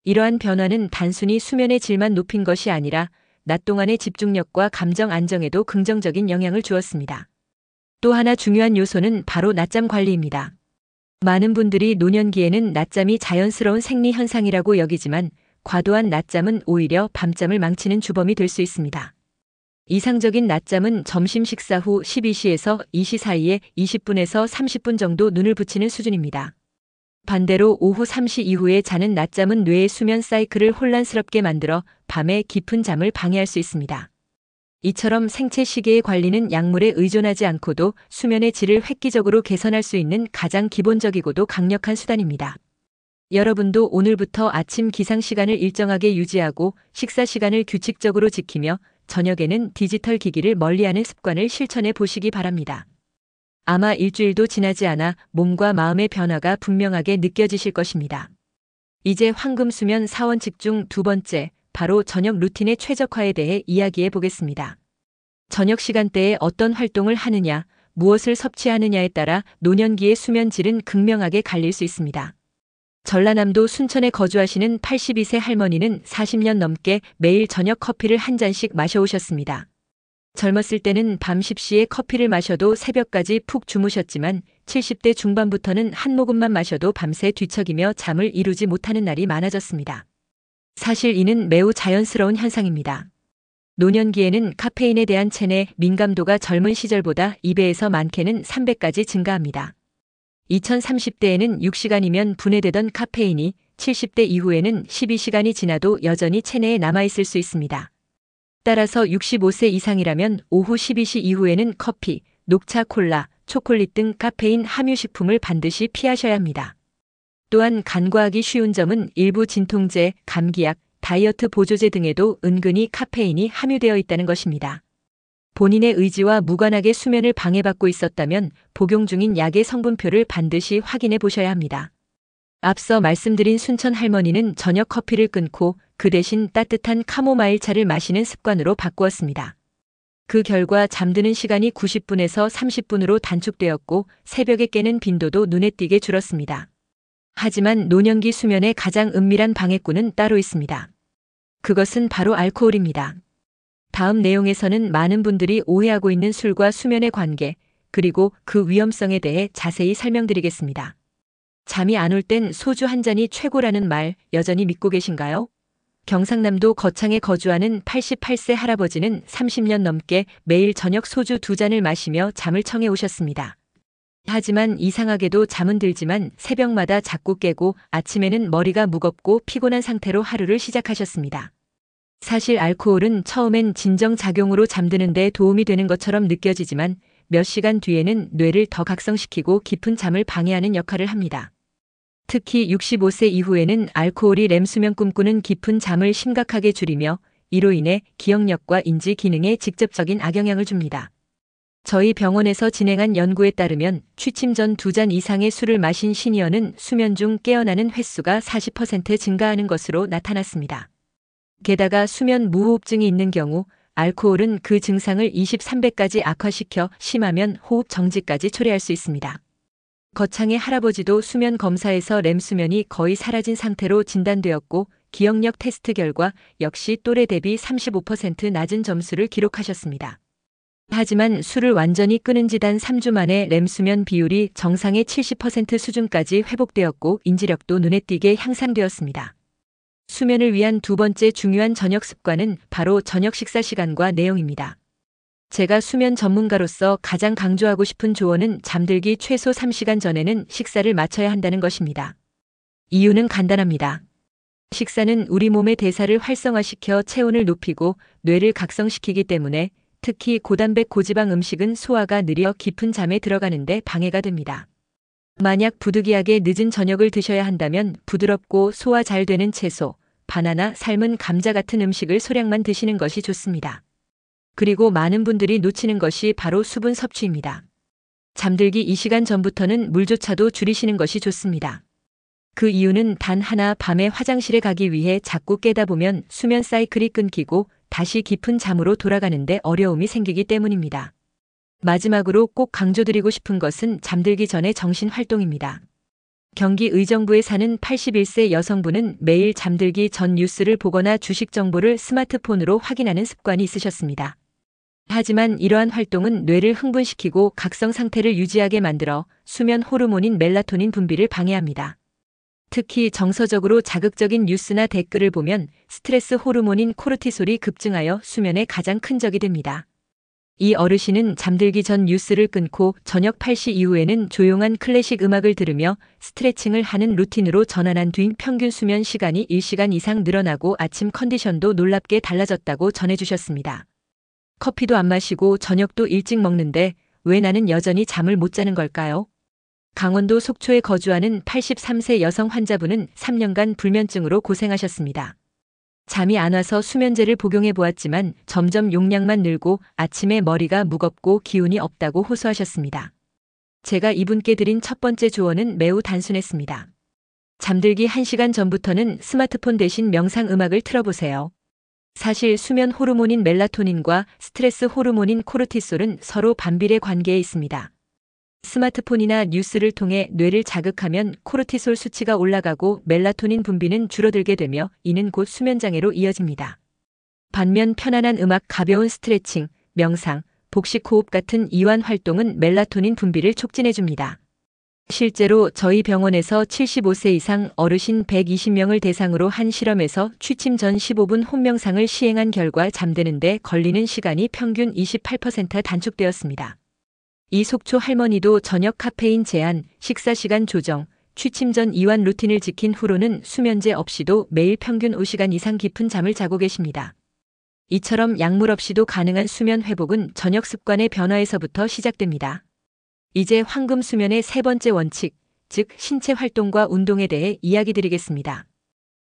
이러한 변화는 단순히 수면의 질만 높인 것이 아니라 낮 동안의 집중력과 감정 안정에도 긍정적인 영향을 주었습니다. 또 하나 중요한 요소는 바로 낮잠 관리입니다. 많은 분들이 노년기에는 낮잠이 자연스러운 생리 현상이라고 여기지만 과도한 낮잠은 오히려 밤잠을 망치는 주범이 될 수 있습니다. 이상적인 낮잠은 점심 식사 후 12시에서 2시 사이에 20분에서 30분 정도 눈을 붙이는 수준입니다. 반대로 오후 3시 이후에 자는 낮잠은 뇌의 수면 사이클을 혼란스럽게 만들어 밤에 깊은 잠을 방해할 수 있습니다. 이처럼 생체 시계의 관리는 약물에 의존하지 않고도 수면의 질을 획기적으로 개선할 수 있는 가장 기본적이고도 강력한 수단입니다. 여러분도 오늘부터 아침 기상 시간을 일정하게 유지하고 식사 시간을 규칙적으로 지키며 저녁에는 디지털 기기를 멀리하는 습관을 실천해 보시기 바랍니다. 아마 일주일도 지나지 않아 몸과 마음의 변화가 분명하게 느껴지실 것입니다. 이제 황금수면 사원칙 중 두 번째, 바로 저녁 루틴의 최적화에 대해 이야기해 보겠습니다. 저녁 시간대에 어떤 활동을 하느냐, 무엇을 섭취하느냐에 따라 노년기의 수면 질은 극명하게 갈릴 수 있습니다. 전라남도 순천에 거주하시는 82세 할머니는 40년 넘게 매일 저녁 커피를 한 잔씩 마셔오셨습니다. 젊었을 때는 밤 10시에 커피를 마셔도 새벽까지 푹 주무셨지만 70대 중반부터는 한 모금만 마셔도 밤새 뒤척이며 잠을 이루지 못하는 날이 많아졌습니다. 사실 이는 매우 자연스러운 현상입니다. 노년기에는 카페인에 대한 체내 민감도가 젊은 시절보다 2배에서 많게는 3배까지 증가합니다. 2030대에는 6시간이면 분해되던 카페인이 70대 이후에는 12시간이 지나도 여전히 체내에 남아있을 수 있습니다. 따라서 65세 이상이라면 오후 12시 이후에는 커피, 녹차, 콜라, 초콜릿 등 카페인 함유식품을 반드시 피하셔야 합니다. 또한 간과하기 쉬운 점은 일부 진통제, 감기약, 다이어트 보조제 등에도 은근히 카페인이 함유되어 있다는 것입니다. 본인의 의지와 무관하게 수면을 방해받고 있었다면 복용 중인 약의 성분표를 반드시 확인해 보셔야 합니다. 앞서 말씀드린 순천 할머니는 저녁 커피를 끊고 그 대신 따뜻한 카모마일 차를 마시는 습관으로 바꾸었습니다. 그 결과 잠드는 시간이 90분에서 30분으로 단축되었고 새벽에 깨는 빈도도 눈에 띄게 줄었습니다. 하지만 노년기 수면의 가장 은밀한 방해꾼은 따로 있습니다. 그것은 바로 알코올입니다. 다음 내용에서는 많은 분들이 오해하고 있는 술과 수면의 관계, 그리고 그 위험성에 대해 자세히 설명드리겠습니다. 잠이 안 올 땐 소주 한 잔이 최고라는 말 여전히 믿고 계신가요? 경상남도 거창에 거주하는 88세 할아버지는 30년 넘게 매일 저녁 소주 2잔을 마시며 잠을 청해 오셨습니다. 하지만 이상하게도 잠은 들지만 새벽마다 자꾸 깨고 아침에는 머리가 무겁고 피곤한 상태로 하루를 시작하셨습니다. 사실 알코올은 처음엔 진정작용으로 잠드는 데 도움이 되는 것처럼 느껴지지만 몇 시간 뒤에는 뇌를 더 각성시키고 깊은 잠을 방해하는 역할을 합니다. 특히 65세 이후에는 알코올이 렘수면 꿈꾸는 깊은 잠을 심각하게 줄이며 이로 인해 기억력과 인지 기능에 직접적인 악영향을 줍니다. 저희 병원에서 진행한 연구에 따르면 취침 전 2잔 이상의 술을 마신 시니어는 수면 중 깨어나는 횟수가 40% 증가하는 것으로 나타났습니다. 게다가 수면 무호흡증이 있는 경우 알코올은 그 증상을 23배까지 악화시켜 심하면 호흡 정지까지 초래할 수 있습니다. 거창의 할아버지도 수면 검사에서 렘수면이 거의 사라진 상태로 진단되었고 기억력 테스트 결과 역시 또래 대비 35% 낮은 점수를 기록하셨습니다. 하지만 술을 완전히 끊은 지 단 3주 만에 렘수면 비율이 정상의 70% 수준까지 회복되었고 인지력도 눈에 띄게 향상되었습니다. 수면을 위한 두 번째 중요한 저녁 습관은 바로 저녁 식사 시간과 내용입니다. 제가 수면 전문가로서 가장 강조하고 싶은 조언은 잠들기 최소 3시간 전에는 식사를 마쳐야 한다는 것입니다. 이유는 간단합니다. 식사는 우리 몸의 대사를 활성화시켜 체온을 높이고 뇌를 각성시키기 때문에 특히 고단백 고지방 음식은 소화가 느려 깊은 잠에 들어가는데 방해가 됩니다. 만약 부득이하게 늦은 저녁을 드셔야 한다면 부드럽고 소화 잘 되는 채소, 바나나, 삶은 감자 같은 음식을 소량만 드시는 것이 좋습니다. 그리고 많은 분들이 놓치는 것이 바로 수분 섭취입니다. 잠들기 2시간 전부터는 물조차도 줄이시는 것이 좋습니다. 그 이유는 단 하나, 밤에 화장실에 가기 위해 자꾸 깨다 보면 수면 사이클이 끊기고 다시 깊은 잠으로 돌아가는데 어려움이 생기기 때문입니다. 마지막으로 꼭 강조드리고 싶은 것은 잠들기 전의 정신 활동입니다. 경기 의정부에 사는 81세 여성분은 매일 잠들기 전 뉴스를 보거나 주식 정보를 스마트폰으로 확인하는 습관이 있으셨습니다. 하지만 이러한 활동은 뇌를 흥분시키고 각성 상태를 유지하게 만들어 수면 호르몬인 멜라토닌 분비를 방해합니다. 특히 정서적으로 자극적인 뉴스나 댓글을 보면 스트레스 호르몬인 코르티솔이 급증하여 수면에 가장 큰 적이 됩니다. 이 어르신은 잠들기 전 뉴스를 끊고 저녁 8시 이후에는 조용한 클래식 음악을 들으며 스트레칭을 하는 루틴으로 전환한 뒤 평균 수면 시간이 1시간 이상 늘어나고 아침 컨디션도 놀랍게 달라졌다고 전해주셨습니다. 커피도 안 마시고 저녁도 일찍 먹는데 왜 나는 여전히 잠을 못 자는 걸까요? 강원도 속초에 거주하는 83세 여성 환자분은 3년간 불면증으로 고생하셨습니다. 잠이 안 와서 수면제를 복용해 보았지만 점점 용량만 늘고 아침에 머리가 무겁고 기운이 없다고 호소하셨습니다. 제가 이분께 드린 첫 번째 조언은 매우 단순했습니다. 잠들기 1시간 전부터는 스마트폰 대신 명상 음악을 틀어보세요. 사실 수면 호르몬인 멜라토닌과 스트레스 호르몬인 코르티솔은 서로 반비례 관계에 있습니다. 스마트폰이나 뉴스를 통해 뇌를 자극하면 코르티솔 수치가 올라가고 멜라토닌 분비는 줄어들게 되며 이는 곧 수면장애로 이어집니다. 반면 편안한 음악, 가벼운 스트레칭, 명상, 복식 호흡 같은 이완 활동은 멜라토닌 분비를 촉진해줍니다. 실제로 저희 병원에서 75세 이상 어르신 120명을 대상으로 한 실험에서 취침 전 15분 혼명상을 시행한 결과 잠드는데 걸리는 시간이 평균 28% 단축되었습니다. 이 속초 할머니도 저녁 카페인 제한, 식사 시간 조정, 취침 전 이완 루틴을 지킨 후로는 수면제 없이도 매일 평균 5시간 이상 깊은 잠을 자고 계십니다. 이처럼 약물 없이도 가능한 수면 회복은 저녁 습관의 변화에서부터 시작됩니다. 이제 황금 수면의 세 번째 원칙, 즉 신체 활동과 운동에 대해 이야기 드리겠습니다.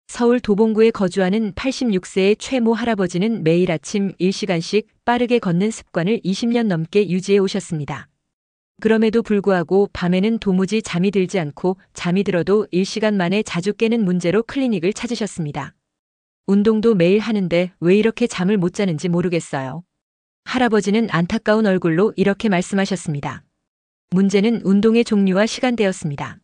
서울 도봉구에 거주하는 86세의 최모 할아버지는 매일 아침 1시간씩 빠르게 걷는 습관을 20년 넘게 유지해 오셨습니다. 그럼에도 불구하고 밤에는 도무지 잠이 들지 않고 잠이 들어도 1시간 만에 자주 깨는 문제로 클리닉을 찾으셨습니다. 운동도 매일 하는데 왜 이렇게 잠을 못 자는지 모르겠어요. 할아버지는 안타까운 얼굴로 이렇게 말씀하셨습니다. 문제는 운동의 종류와 시간대였습니다.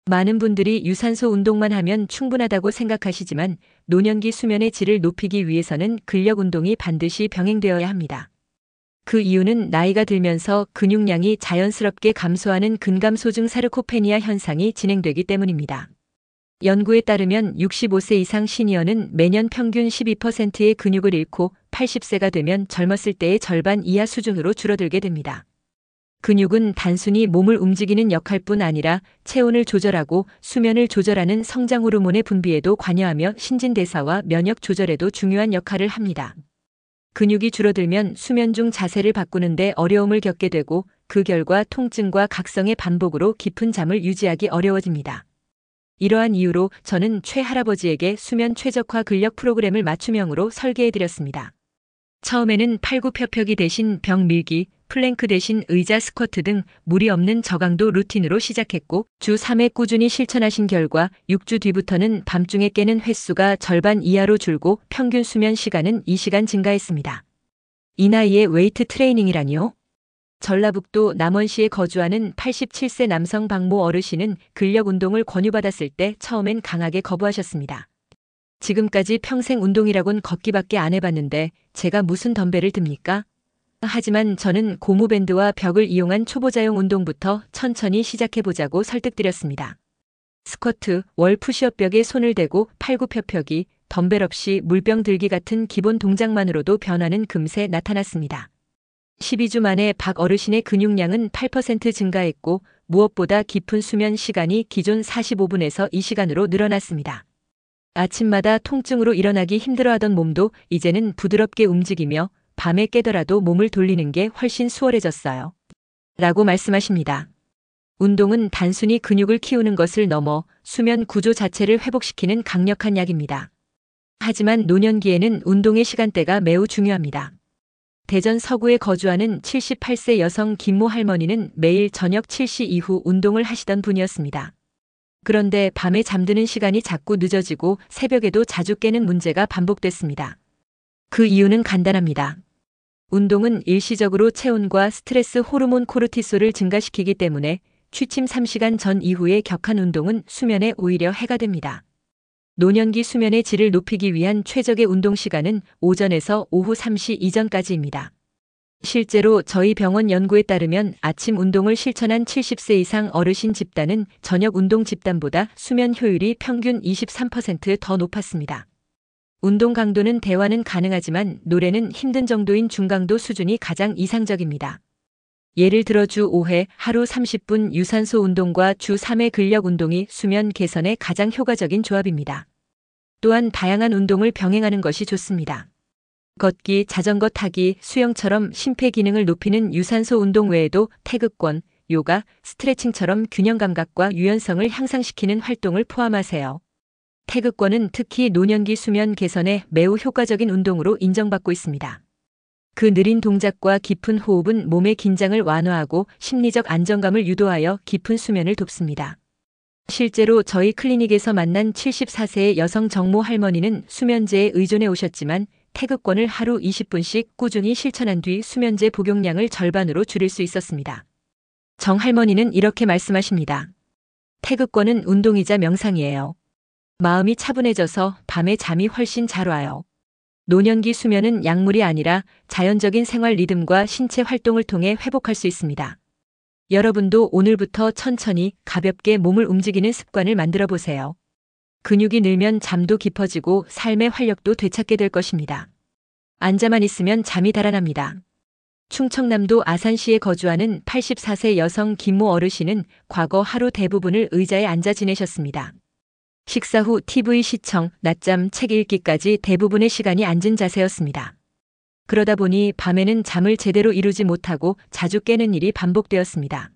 많은 분들이 유산소 운동만 하면 충분하다고 생각하시지만 노년기 수면의 질을 높이기 위해서는 근력 운동이 반드시 병행되어야 합니다. 그 이유는 나이가 들면서 근육량이 자연스럽게 감소하는 근감소증 사르코페니아 현상이 진행되기 때문입니다. 연구에 따르면 65세 이상 시니어는 매년 평균 12%의 근육을 잃고 80세가 되면 젊었을 때의 절반 이하 수준으로 줄어들게 됩니다. 근육은 단순히 몸을 움직이는 역할뿐 아니라 체온을 조절하고 수면을 조절하는 성장 호르몬의 분비에도 관여하며 신진대사와 면역 조절에도 중요한 역할을 합니다. 근육이 줄어들면 수면 중 자세를 바꾸는데 어려움을 겪게 되고 그 결과 통증과 각성의 반복으로 깊은 잠을 유지하기 어려워집니다. 이러한 이유로 저는 최 할아버지에게 수면 최적화 근력 프로그램을 맞춤형으로 설계해드렸습니다. 처음에는 팔굽혀펴기 대신 벽 밀기, 플랭크 대신 의자 스쿼트 등 무리 없는 저강도 루틴으로 시작했고 주 3회 꾸준히 실천하신 결과 6주 뒤부터는 밤중에 깨는 횟수가 절반 이하로 줄고 평균 수면 시간은 2시간 증가했습니다. 이 나이에 웨이트 트레이닝이라니요? 전라북도 남원시에 거주하는 87세 남성 박모 어르신은 근력 운동을 권유받았을 때 처음엔 강하게 거부하셨습니다. 지금까지 평생 운동이라곤 걷기밖에 안 해봤는데 제가 무슨 덤벨을 듭니까? 하지만 저는 고무밴드와 벽을 이용한 초보자용 운동부터 천천히 시작해보자고 설득드렸습니다. 스쿼트, 월 푸시업 벽에 손을 대고 팔굽혀펴기, 덤벨 없이 물병 들기 같은 기본 동작만으로도 변화는 금세 나타났습니다. 12주 만에 박 어르신의 근육량은 8% 증가했고 무엇보다 깊은 수면 시간이 기존 45분에서 2시간으로 늘어났습니다. 아침마다 통증으로 일어나기 힘들어하던 몸도 이제는 부드럽게 움직이며 밤에 깨더라도 몸을 돌리는 게 훨씬 수월해졌어요. 라고 말씀하십니다. 운동은 단순히 근육을 키우는 것을 넘어 수면 구조 자체를 회복시키는 강력한 약입니다. 하지만 노년기에는 운동의 시간대가 매우 중요합니다. 대전 서구에 거주하는 78세 여성 김모 할머니는 매일 저녁 7시 이후 운동을 하시던 분이었습니다. 그런데 밤에 잠드는 시간이 자꾸 늦어지고 새벽에도 자주 깨는 문제가 반복됐습니다. 그 이유는 간단합니다. 운동은 일시적으로 체온과 스트레스 호르몬 코르티솔을 증가시키기 때문에 취침 3시간 전 이후의 격한 운동은 수면에 오히려 해가 됩니다. 노년기 수면의 질을 높이기 위한 최적의 운동 시간은 오전에서 오후 3시 이전까지입니다. 실제로 저희 병원 연구에 따르면 아침 운동을 실천한 70세 이상 어르신 집단은 저녁 운동 집단보다 수면 효율이 평균 23% 더 높았습니다. 운동 강도는 대화는 가능하지만 노래는 힘든 정도인 중강도 수준이 가장 이상적입니다. 예를 들어 주 5회 하루 30분 유산소 운동과 주 3회 근력 운동이 수면 개선에 가장 효과적인 조합입니다. 또한 다양한 운동을 병행하는 것이 좋습니다. 걷기, 자전거 타기, 수영처럼 심폐 기능을 높이는 유산소 운동 외에도 태극권, 요가, 스트레칭처럼 균형 감각과 유연성을 향상시키는 활동을 포함하세요. 태극권은 특히 노년기 수면 개선에 매우 효과적인 운동으로 인정받고 있습니다. 그 느린 동작과 깊은 호흡은 몸의 긴장을 완화하고 심리적 안정감을 유도하여 깊은 수면을 돕습니다. 실제로 저희 클리닉에서 만난 74세의 여성 정모 할머니는 수면제에 의존해 오셨지만 태극권을 하루 20분씩 꾸준히 실천한 뒤 수면제 복용량을 절반으로 줄일 수 있었습니다. 정 할머니는 이렇게 말씀하십니다. 태극권은 운동이자 명상이에요. 마음이 차분해져서 밤에 잠이 훨씬 잘 와요. 노년기 수면은 약물이 아니라 자연적인 생활 리듬과 신체 활동을 통해 회복할 수 있습니다. 여러분도 오늘부터 천천히 가볍게 몸을 움직이는 습관을 만들어 보세요. 근육이 늘면 잠도 깊어지고 삶의 활력도 되찾게 될 것입니다. 앉아만 있으면 잠이 달아납니다. 충청남도 아산시에 거주하는 84세 여성 김모 어르신은 과거 하루 대부분을 의자에 앉아 지내셨습니다. 식사 후 TV 시청, 낮잠, 책 읽기까지 대부분의 시간이 앉은 자세였습니다. 그러다 보니 밤에는 잠을 제대로 이루지 못하고 자주 깨는 일이 반복되었습니다.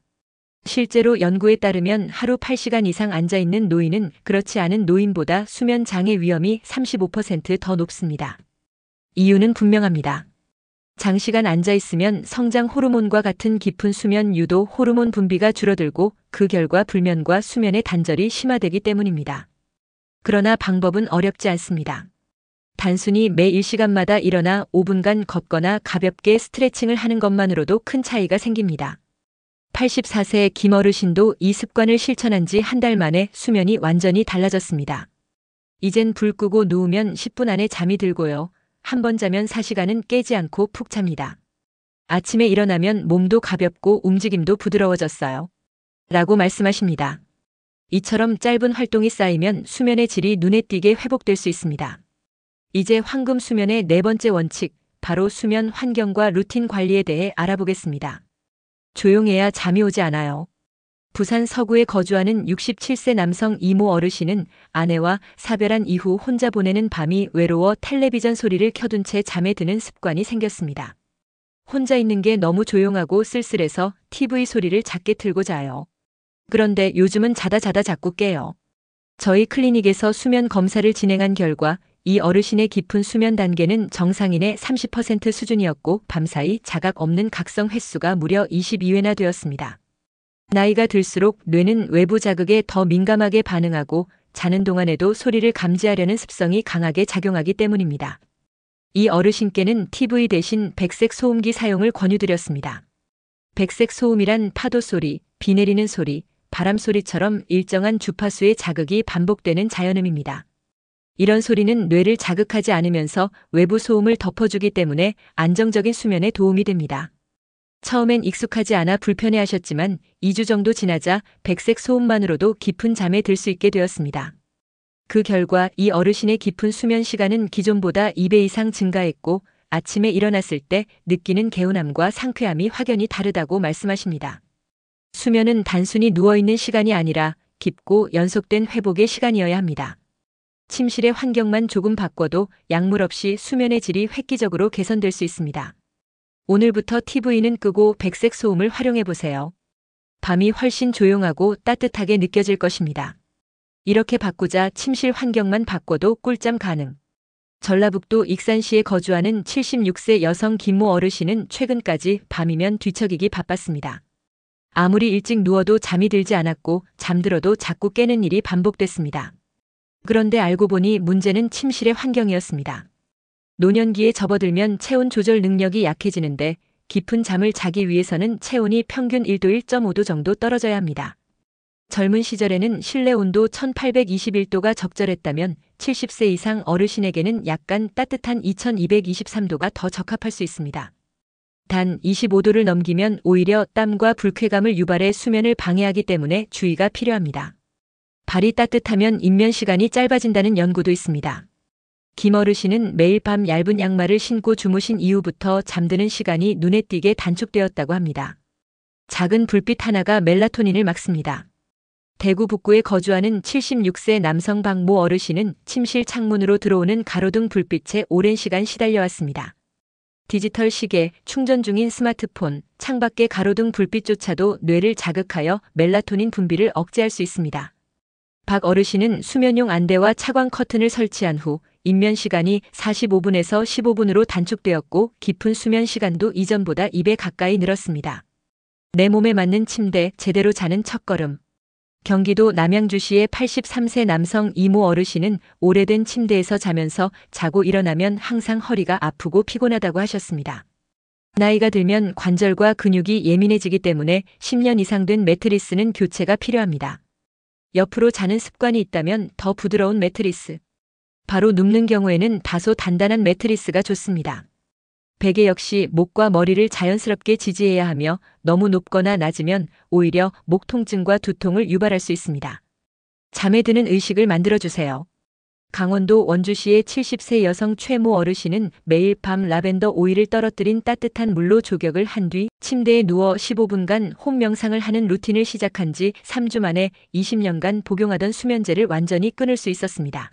실제로 연구에 따르면 하루 8시간 이상 앉아있는 노인은 그렇지 않은 노인보다 수면 장애 위험이 35% 더 높습니다. 이유는 분명합니다. 장시간 앉아있으면 성장 호르몬과 같은 깊은 수면 유도 호르몬 분비가 줄어들고 그 결과 불면과 수면의 단절이 심화되기 때문입니다. 그러나 방법은 어렵지 않습니다. 단순히 매 1시간마다 일어나 5분간 걷거나 가볍게 스트레칭을 하는 것만으로도 큰 차이가 생깁니다. 84세 김 어르신도 이 습관을 실천한 지 한 달 만에 수면이 완전히 달라졌습니다. 이젠 불 끄고 누우면 10분 안에 잠이 들고요. 한 번 자면 4시간은 깨지 않고 푹 잡니다. 아침에 일어나면 몸도 가볍고 움직임도 부드러워졌어요. 라고 말씀하십니다. 이처럼 짧은 활동이 쌓이면 수면의 질이 눈에 띄게 회복될 수 있습니다. 이제 황금 수면의 네 번째 원칙, 바로 수면 환경과 루틴 관리에 대해 알아보겠습니다. 조용해야 잠이 오지 않아요. 부산 서구에 거주하는 67세 남성 이모 어르신은 아내와 사별한 이후 혼자 보내는 밤이 외로워 텔레비전 소리를 켜둔 채 잠에 드는 습관이 생겼습니다. 혼자 있는 게 너무 조용하고 쓸쓸해서 TV 소리를 작게 틀고 자요. 그런데 요즘은 자다 자꾸 깨요. 저희 클리닉에서 수면 검사를 진행한 결과 이 어르신의 깊은 수면 단계는 정상인의 30% 수준이었고 밤사이 자각 없는 각성 횟수가 무려 22회나 되었습니다. 나이가 들수록 뇌는 외부 자극에 더 민감하게 반응하고 자는 동안에도 소리를 감지하려는 습성이 강하게 작용하기 때문입니다. 이 어르신께는 TV 대신 백색 소음기 사용을 권유드렸습니다. 백색 소음이란 파도 소리, 비 내리는 소리, 바람 소리처럼 일정한 주파수의 자극이 반복되는 자연음입니다. 이런 소리는 뇌를 자극하지 않으면서 외부 소음을 덮어주기 때문에 안정적인 수면에 도움이 됩니다. 처음엔 익숙하지 않아 불편해하셨지만 2주 정도 지나자 백색 소음만으로도 깊은 잠에 들 수 있게 되었습니다. 그 결과 이 어르신의 깊은 수면 시간은 기존보다 2배 이상 증가했고 아침에 일어났을 때 느끼는 개운함과 상쾌함이 확연히 다르다고 말씀하십니다. 수면은 단순히 누워있는 시간이 아니라 깊고 연속된 회복의 시간이어야 합니다. 침실의 환경만 조금 바꿔도 약물 없이 수면의 질이 획기적으로 개선될 수 있습니다. 오늘부터 TV는 끄고 백색 소음을 활용해 보세요. 밤이 훨씬 조용하고 따뜻하게 느껴질 것입니다. 이렇게 바꾸자 침실 환경만 바꿔도 꿀잠 가능. 전라북도 익산시에 거주하는 76세 여성 김모 어르신은 최근까지 밤이면 뒤척이기 바빴습니다. 아무리 일찍 누워도 잠이 들지 않았고 잠들어도 자꾸 깨는 일이 반복됐습니다. 그런데 알고 보니 문제는 침실의 환경이었습니다. 노년기에 접어들면 체온 조절 능력이 약해지는데 깊은 잠을 자기 위해서는 체온이 평균 1도 1.5도 정도 떨어져야 합니다. 젊은 시절에는 실내 온도 1821도가 적절했다면 70세 이상 어르신에게는 약간 따뜻한 2223도가 더 적합할 수 있습니다. 단 25도를 넘기면 오히려 땀과 불쾌감을 유발해 수면을 방해하기 때문에 주의가 필요합니다. 발이 따뜻하면 입면 시간이 짧아진다는 연구도 있습니다. 김 어르신은 매일 밤 얇은 양말을 신고 주무신 이후부터 잠드는 시간이 눈에 띄게 단축되었다고 합니다. 작은 불빛 하나가 멜라토닌을 막습니다. 대구 북구에 거주하는 76세 남성 박모 어르신은 침실 창문으로 들어오는 가로등 불빛에 오랜 시간 시달려왔습니다. 디지털 시계, 충전 중인 스마트폰, 창밖의 가로등 불빛조차도 뇌를 자극하여 멜라토닌 분비를 억제할 수 있습니다. 박 어르신은 수면용 안대와 차광 커튼을 설치한 후 입면 시간이 45분에서 15분으로 단축되었고 깊은 수면 시간도 이전보다 2배 가까이 늘었습니다. 내 몸에 맞는 침대, 제대로 자는 첫걸음. 경기도 남양주시의 83세 남성 이모 어르신은 오래된 침대에서 자면서 자고 일어나면 항상 허리가 아프고 피곤하다고 하셨습니다. 나이가 들면 관절과 근육이 예민해지기 때문에 10년 이상 된 매트리스는 교체가 필요합니다. 옆으로 자는 습관이 있다면 더 부드러운 매트리스. 바로 눕는 경우에는 다소 단단한 매트리스가 좋습니다. 베개 역시 목과 머리를 자연스럽게 지지해야 하며 너무 높거나 낮으면 오히려 목 통증과 두통을 유발할 수 있습니다. 잠에 드는 의식을 만들어주세요. 강원도 원주시의 70세 여성 최모 어르신은 매일 밤 라벤더 오일을 떨어뜨린 따뜻한 물로 조격을 한 뒤 침대에 누워 15분간 홈 명상을 하는 루틴을 시작한 지 3주 만에 20년간 복용하던 수면제를 완전히 끊을 수 있었습니다.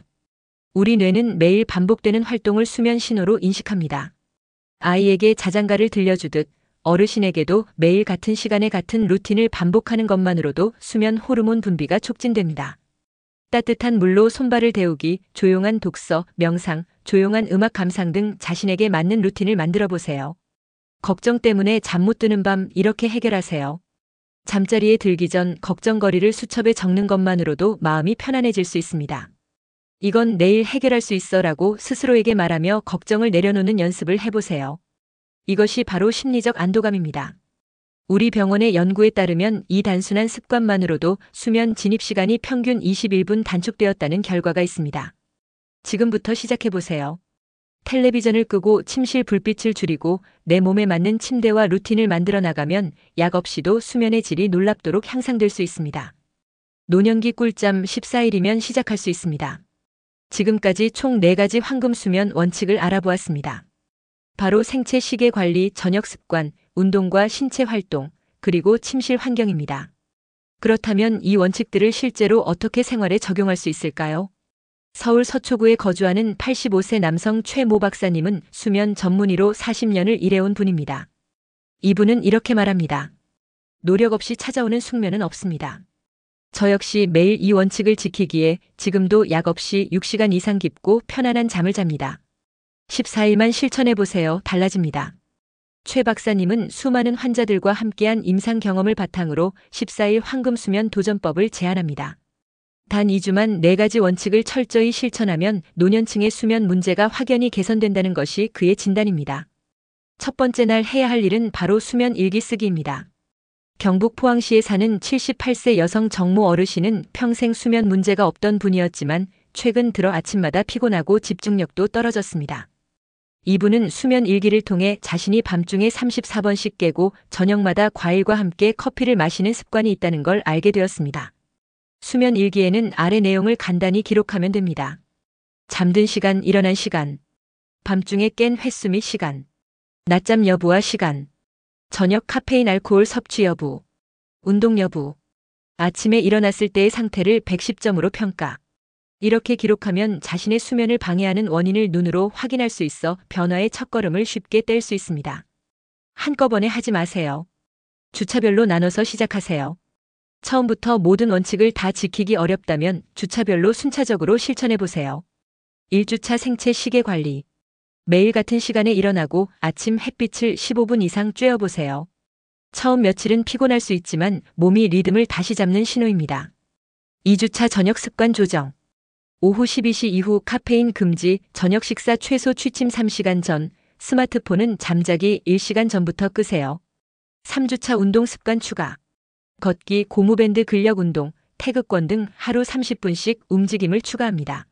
우리 뇌는 매일 반복되는 활동을 수면 신호로 인식합니다. 아이에게 자장가를 들려주듯 어르신에게도 매일 같은 시간에 같은 루틴을 반복하는 것만으로도 수면 호르몬 분비가 촉진됩니다. 따뜻한 물로 손발을 데우기, 조용한 독서, 명상, 조용한 음악 감상 등 자신에게 맞는 루틴을 만들어 보세요. 걱정 때문에 잠 못 드는 밤 이렇게 해결하세요. 잠자리에 들기 전 걱정거리를 수첩에 적는 것만으로도 마음이 편안해질 수 있습니다. 이건 내일 해결할 수 있어라고 스스로에게 말하며 걱정을 내려놓는 연습을 해보세요. 이것이 바로 심리적 안도감입니다. 우리 병원의 연구에 따르면 이 단순한 습관만으로도 수면 진입 시간이 평균 21분 단축되었다는 결과가 있습니다. 지금부터 시작해보세요. 텔레비전을 끄고 침실 불빛을 줄이고 내 몸에 맞는 침대와 루틴을 만들어 나가면 약 없이도 수면의 질이 놀랍도록 향상될 수 있습니다. 노년기 꿀잠 14일이면 시작할 수 있습니다. 지금까지 총 4가지 황금 수면 원칙을 알아보았습니다. 바로 생체 시계 관리, 저녁 습관, 운동과 신체 활동, 그리고 침실 환경입니다. 그렇다면 이 원칙들을 실제로 어떻게 생활에 적용할 수 있을까요? 서울 서초구에 거주하는 85세 남성 최모 박사님은 수면 전문의로 40년을 일해온 분입니다. 이분은 이렇게 말합니다. 노력 없이 찾아오는 숙면은 없습니다. 저 역시 매일 이 원칙을 지키기에 지금도 약 없이 6시간 이상 깊고 편안한 잠을 잡니다. 14일만 실천해보세요. 달라집니다. 최 박사님은 수많은 환자들과 함께한 임상 경험을 바탕으로 14일 황금수면 도전법을 제안합니다. 단 2주만 4가지 원칙을 철저히 실천하면 노년층의 수면 문제가 확연히 개선된다는 것이 그의 진단입니다. 첫 번째 날 해야 할 일은 바로 수면 일기 쓰기입니다. 경북 포항시에 사는 78세 여성 정모 어르신은 평생 수면 문제가 없던 분이었지만 최근 들어 아침마다 피곤하고 집중력도 떨어졌습니다. 이분은 수면 일기를 통해 자신이 밤중에 34번씩 깨고 저녁마다 과일과 함께 커피를 마시는 습관이 있다는 걸 알게 되었습니다. 수면 일기에는 아래 내용을 간단히 기록하면 됩니다. 잠든 시간, 일어난 시간, 밤중에 깬 횟수 및 시간, 낮잠 여부와 시간, 저녁 카페인 알코올 섭취 여부, 운동 여부, 아침에 일어났을 때의 상태를 110점으로 평가. 이렇게 기록하면 자신의 수면을 방해하는 원인을 눈으로 확인할 수 있어 변화의 첫걸음을 쉽게 뗄 수 있습니다. 한꺼번에 하지 마세요. 주차별로 나눠서 시작하세요. 처음부터 모든 원칙을 다 지키기 어렵다면 주차별로 순차적으로 실천해보세요. 1주차 생체 시계 관리. 매일 같은 시간에 일어나고 아침 햇빛을 15분 이상 쬐어보세요. 처음 며칠은 피곤할 수 있지만 몸이 리듬을 다시 잡는 신호입니다. 2주차 저녁 습관 조정. 오후 12시 이후 카페인 금지, 저녁 식사 최소 취침 3시간 전, 스마트폰은 잠자기 1시간 전부터 끄세요. 3주차 운동 습관 추가. 걷기, 고무밴드 근력 운동, 태극권 등 하루 30분씩 움직임을 추가합니다.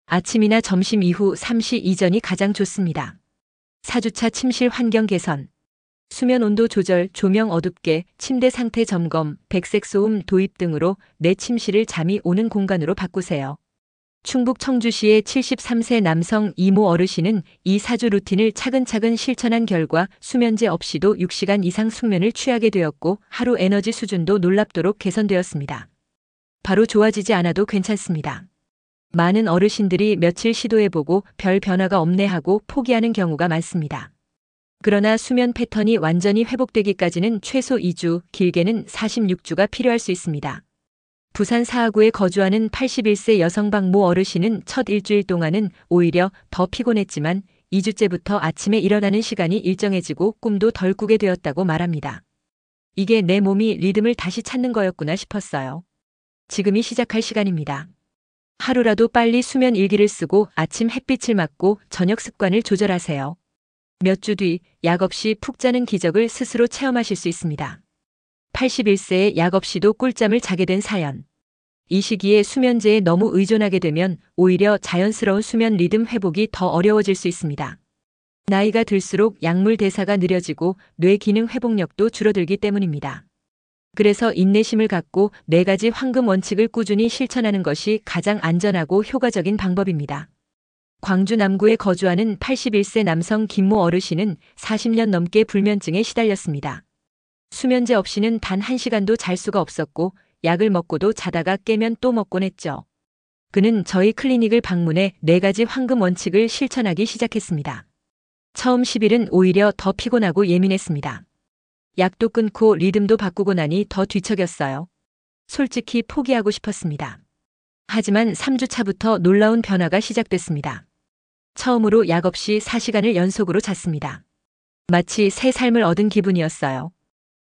아침이나 점심 이후 3시 이전이 가장 좋습니다. 4주차 침실 환경 개선. 수면 온도 조절, 조명 어둡게, 침대 상태 점검, 백색 소음 도입 등으로 내 침실을 잠이 오는 공간으로 바꾸세요. 충북 청주시의 73세 남성 이모 어르신은 이 4주 루틴을 차근차근 실천한 결과 수면제 없이도 6시간 이상 숙면을 취하게 되었고 하루 에너지 수준도 놀랍도록 개선되었습니다. 바로 좋아지지 않아도 괜찮습니다. 많은 어르신들이 며칠 시도해보고 별 변화가 없네 하고 포기하는 경우가 많습니다. 그러나 수면 패턴이 완전히 회복되기까지는 최소 2주, 길게는 46주가 필요할 수 있습니다. 부산 사하구에 거주하는 81세 여성 박모 어르신은 첫 일주일 동안은 오히려 더 피곤했지만 2주째부터 아침에 일어나는 시간이 일정해지고 꿈도 덜 꾸게 되었다고 말합니다. 이게 내 몸이 리듬을 다시 찾는 거였구나 싶었어요. 지금이 시작할 시간입니다. 하루라도 빨리 수면 일기를 쓰고 아침 햇빛을 맞고 저녁 습관을 조절하세요. 몇 주 뒤 약 없이 푹 자는 기적을 스스로 체험하실 수 있습니다. 81세에 약 없이도 꿀잠을 자게 된 사연. 이 시기에 수면제에 너무 의존하게 되면 오히려 자연스러운 수면 리듬 회복이 더 어려워질 수 있습니다. 나이가 들수록 약물 대사가 느려지고 뇌 기능 회복력도 줄어들기 때문입니다. 그래서 인내심을 갖고 4가지 황금 원칙을 꾸준히 실천하는 것이 가장 안전하고 효과적인 방법입니다. 광주 남구에 거주하는 81세 남성 김모 어르신은 40년 넘게 불면증에 시달렸습니다. 수면제 없이는 단 1시간도 잘 수가 없었고 약을 먹고도 자다가 깨면 또 먹곤 했죠. 그는 저희 클리닉을 방문해 4가지 황금 원칙을 실천하기 시작했습니다. 처음 10일은 오히려 더 피곤하고 예민했습니다. 약도 끊고 리듬도 바꾸고 나니 더 뒤척였어요. 솔직히 포기하고 싶었습니다. 하지만 3주 차부터 놀라운 변화가 시작됐습니다. 처음으로 약 없이 4시간을 연속으로 잤습니다. 마치 새 삶을 얻은 기분이었어요.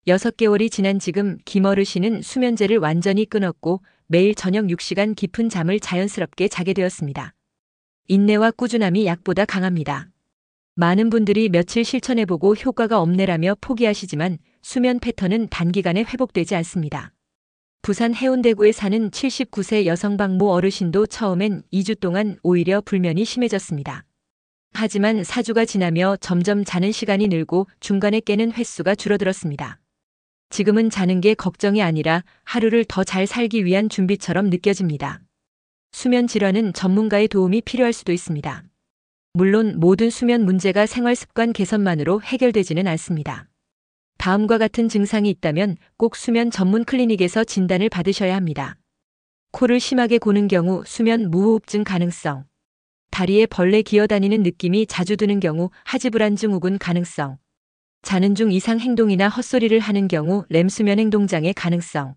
6개월이 지난 지금 김 어르신은 수면제를 완전히 끊었고 매일 저녁 6시간 깊은 잠을 자연스럽게 자게 되었습니다. 인내와 꾸준함이 약보다 강합니다. 많은 분들이 며칠 실천해보고 효과가 없네라며 포기하시지만 수면 패턴은 단기간에 회복되지 않습니다. 부산 해운대구에 사는 79세 여성 박모 어르신도 처음엔 2주 동안 오히려 불면이 심해졌습니다. 하지만 4주가 지나며 점점 자는 시간이 늘고 중간에 깨는 횟수가 줄어들었습니다. 지금은 자는 게 걱정이 아니라 하루를 더 잘 살기 위한 준비처럼 느껴집니다. 수면 질환은 전문가의 도움이 필요할 수도 있습니다. 물론 모든 수면 문제가 생활 습관 개선만으로 해결되지는 않습니다. 다음과 같은 증상이 있다면 꼭 수면 전문 클리닉에서 진단을 받으셔야 합니다. 코를 심하게 고는 경우 수면 무호흡증 가능성. 다리에 벌레 기어다니는 느낌이 자주 드는 경우 하지불안 증후군 가능성. 자는 중 이상 행동이나 헛소리를 하는 경우 렘 수면 행동장애 가능성.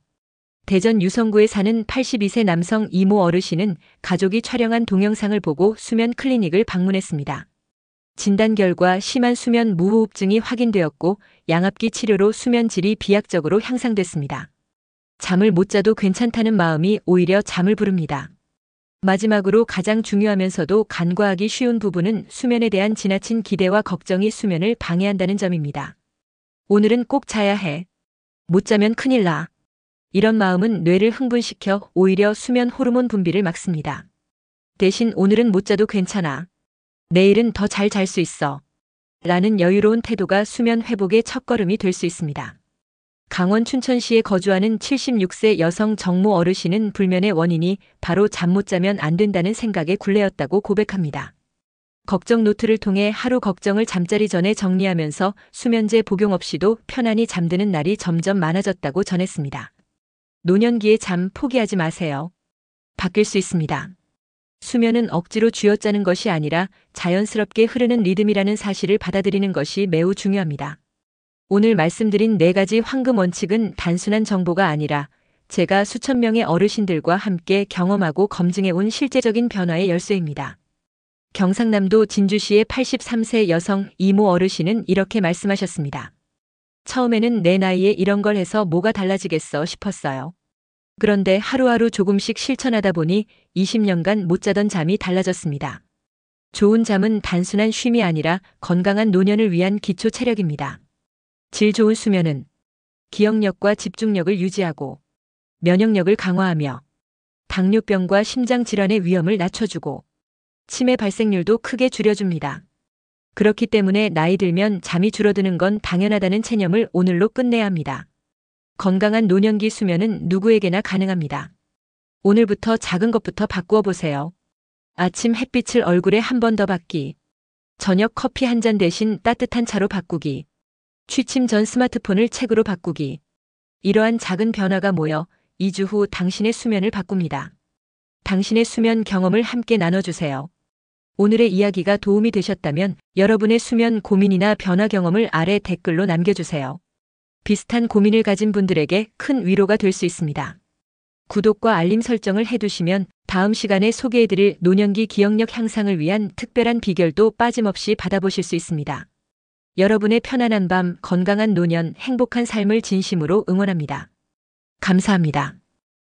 대전 유성구에 사는 82세 남성 이모 어르신은 가족이 촬영한 동영상을 보고 수면 클리닉을 방문했습니다. 진단 결과 심한 수면 무호흡증이 확인되었고 양압기 치료로 수면 질이 비약적으로 향상됐습니다. 잠을 못 자도 괜찮다는 마음이 오히려 잠을 부릅니다. 마지막으로 가장 중요하면서도 간과하기 쉬운 부분은 수면에 대한 지나친 기대와 걱정이 수면을 방해한다는 점입니다. 오늘은 꼭 자야 해. 못 자면 큰일 나. 이런 마음은 뇌를 흥분시켜 오히려 수면 호르몬 분비를 막습니다. 대신 오늘은 못 자도 괜찮아. 내일은 더 잘 잘 수 있어. 라는 여유로운 태도가 수면 회복의 첫걸음이 될 수 있습니다. 강원 춘천시에 거주하는 76세 여성 정모 어르신은 불면의 원인이 바로 잠 못 자면 안 된다는 생각에 굴레였다고 고백합니다. 걱정 노트를 통해 하루 걱정을 잠자리 전에 정리하면서 수면제 복용 없이도 편안히 잠드는 날이 점점 많아졌다고 전했습니다. 노년기에 잠 포기하지 마세요. 바뀔 수 있습니다. 수면은 억지로 쥐어짜는 것이 아니라 자연스럽게 흐르는 리듬이라는 사실을 받아들이는 것이 매우 중요합니다. 오늘 말씀드린 4가지 황금 원칙은 단순한 정보가 아니라 제가 수천 명의 어르신들과 함께 경험하고 검증해온 실제적인 변화의 열쇠입니다. 경상남도 진주시의 83세 여성 이모 어르신은 이렇게 말씀하셨습니다. 처음에는 내 나이에 이런 걸 해서 뭐가 달라지겠어 싶었어요. 그런데 하루하루 조금씩 실천하다 보니 20년간 못 자던 잠이 달라졌습니다. 좋은 잠은 단순한 쉼이 아니라 건강한 노년을 위한 기초 체력입니다. 질 좋은 수면은 기억력과 집중력을 유지하고 면역력을 강화하며 당뇨병과 심장질환의 위험을 낮춰주고 치매 발생률도 크게 줄여줍니다. 그렇기 때문에 나이 들면 잠이 줄어드는 건 당연하다는 체념을 오늘로 끝내야 합니다. 건강한 노년기 수면은 누구에게나 가능합니다. 오늘부터 작은 것부터 바꾸어 보세요. 아침 햇빛을 얼굴에 한 번 더 받기. 저녁 커피 한 잔 대신 따뜻한 차로 바꾸기. 취침 전 스마트폰을 책으로 바꾸기. 이러한 작은 변화가 모여 2주 후 당신의 수면을 바꿉니다. 당신의 수면 경험을 함께 나눠주세요. 오늘의 이야기가 도움이 되셨다면 여러분의 수면 고민이나 변화 경험을 아래 댓글로 남겨주세요. 비슷한 고민을 가진 분들에게 큰 위로가 될 수 있습니다. 구독과 알림 설정을 해두시면 다음 시간에 소개해드릴 노년기 기억력 향상을 위한 특별한 비결도 빠짐없이 받아보실 수 있습니다. 여러분의 편안한 밤, 건강한 노년, 행복한 삶을 진심으로 응원합니다. 감사합니다.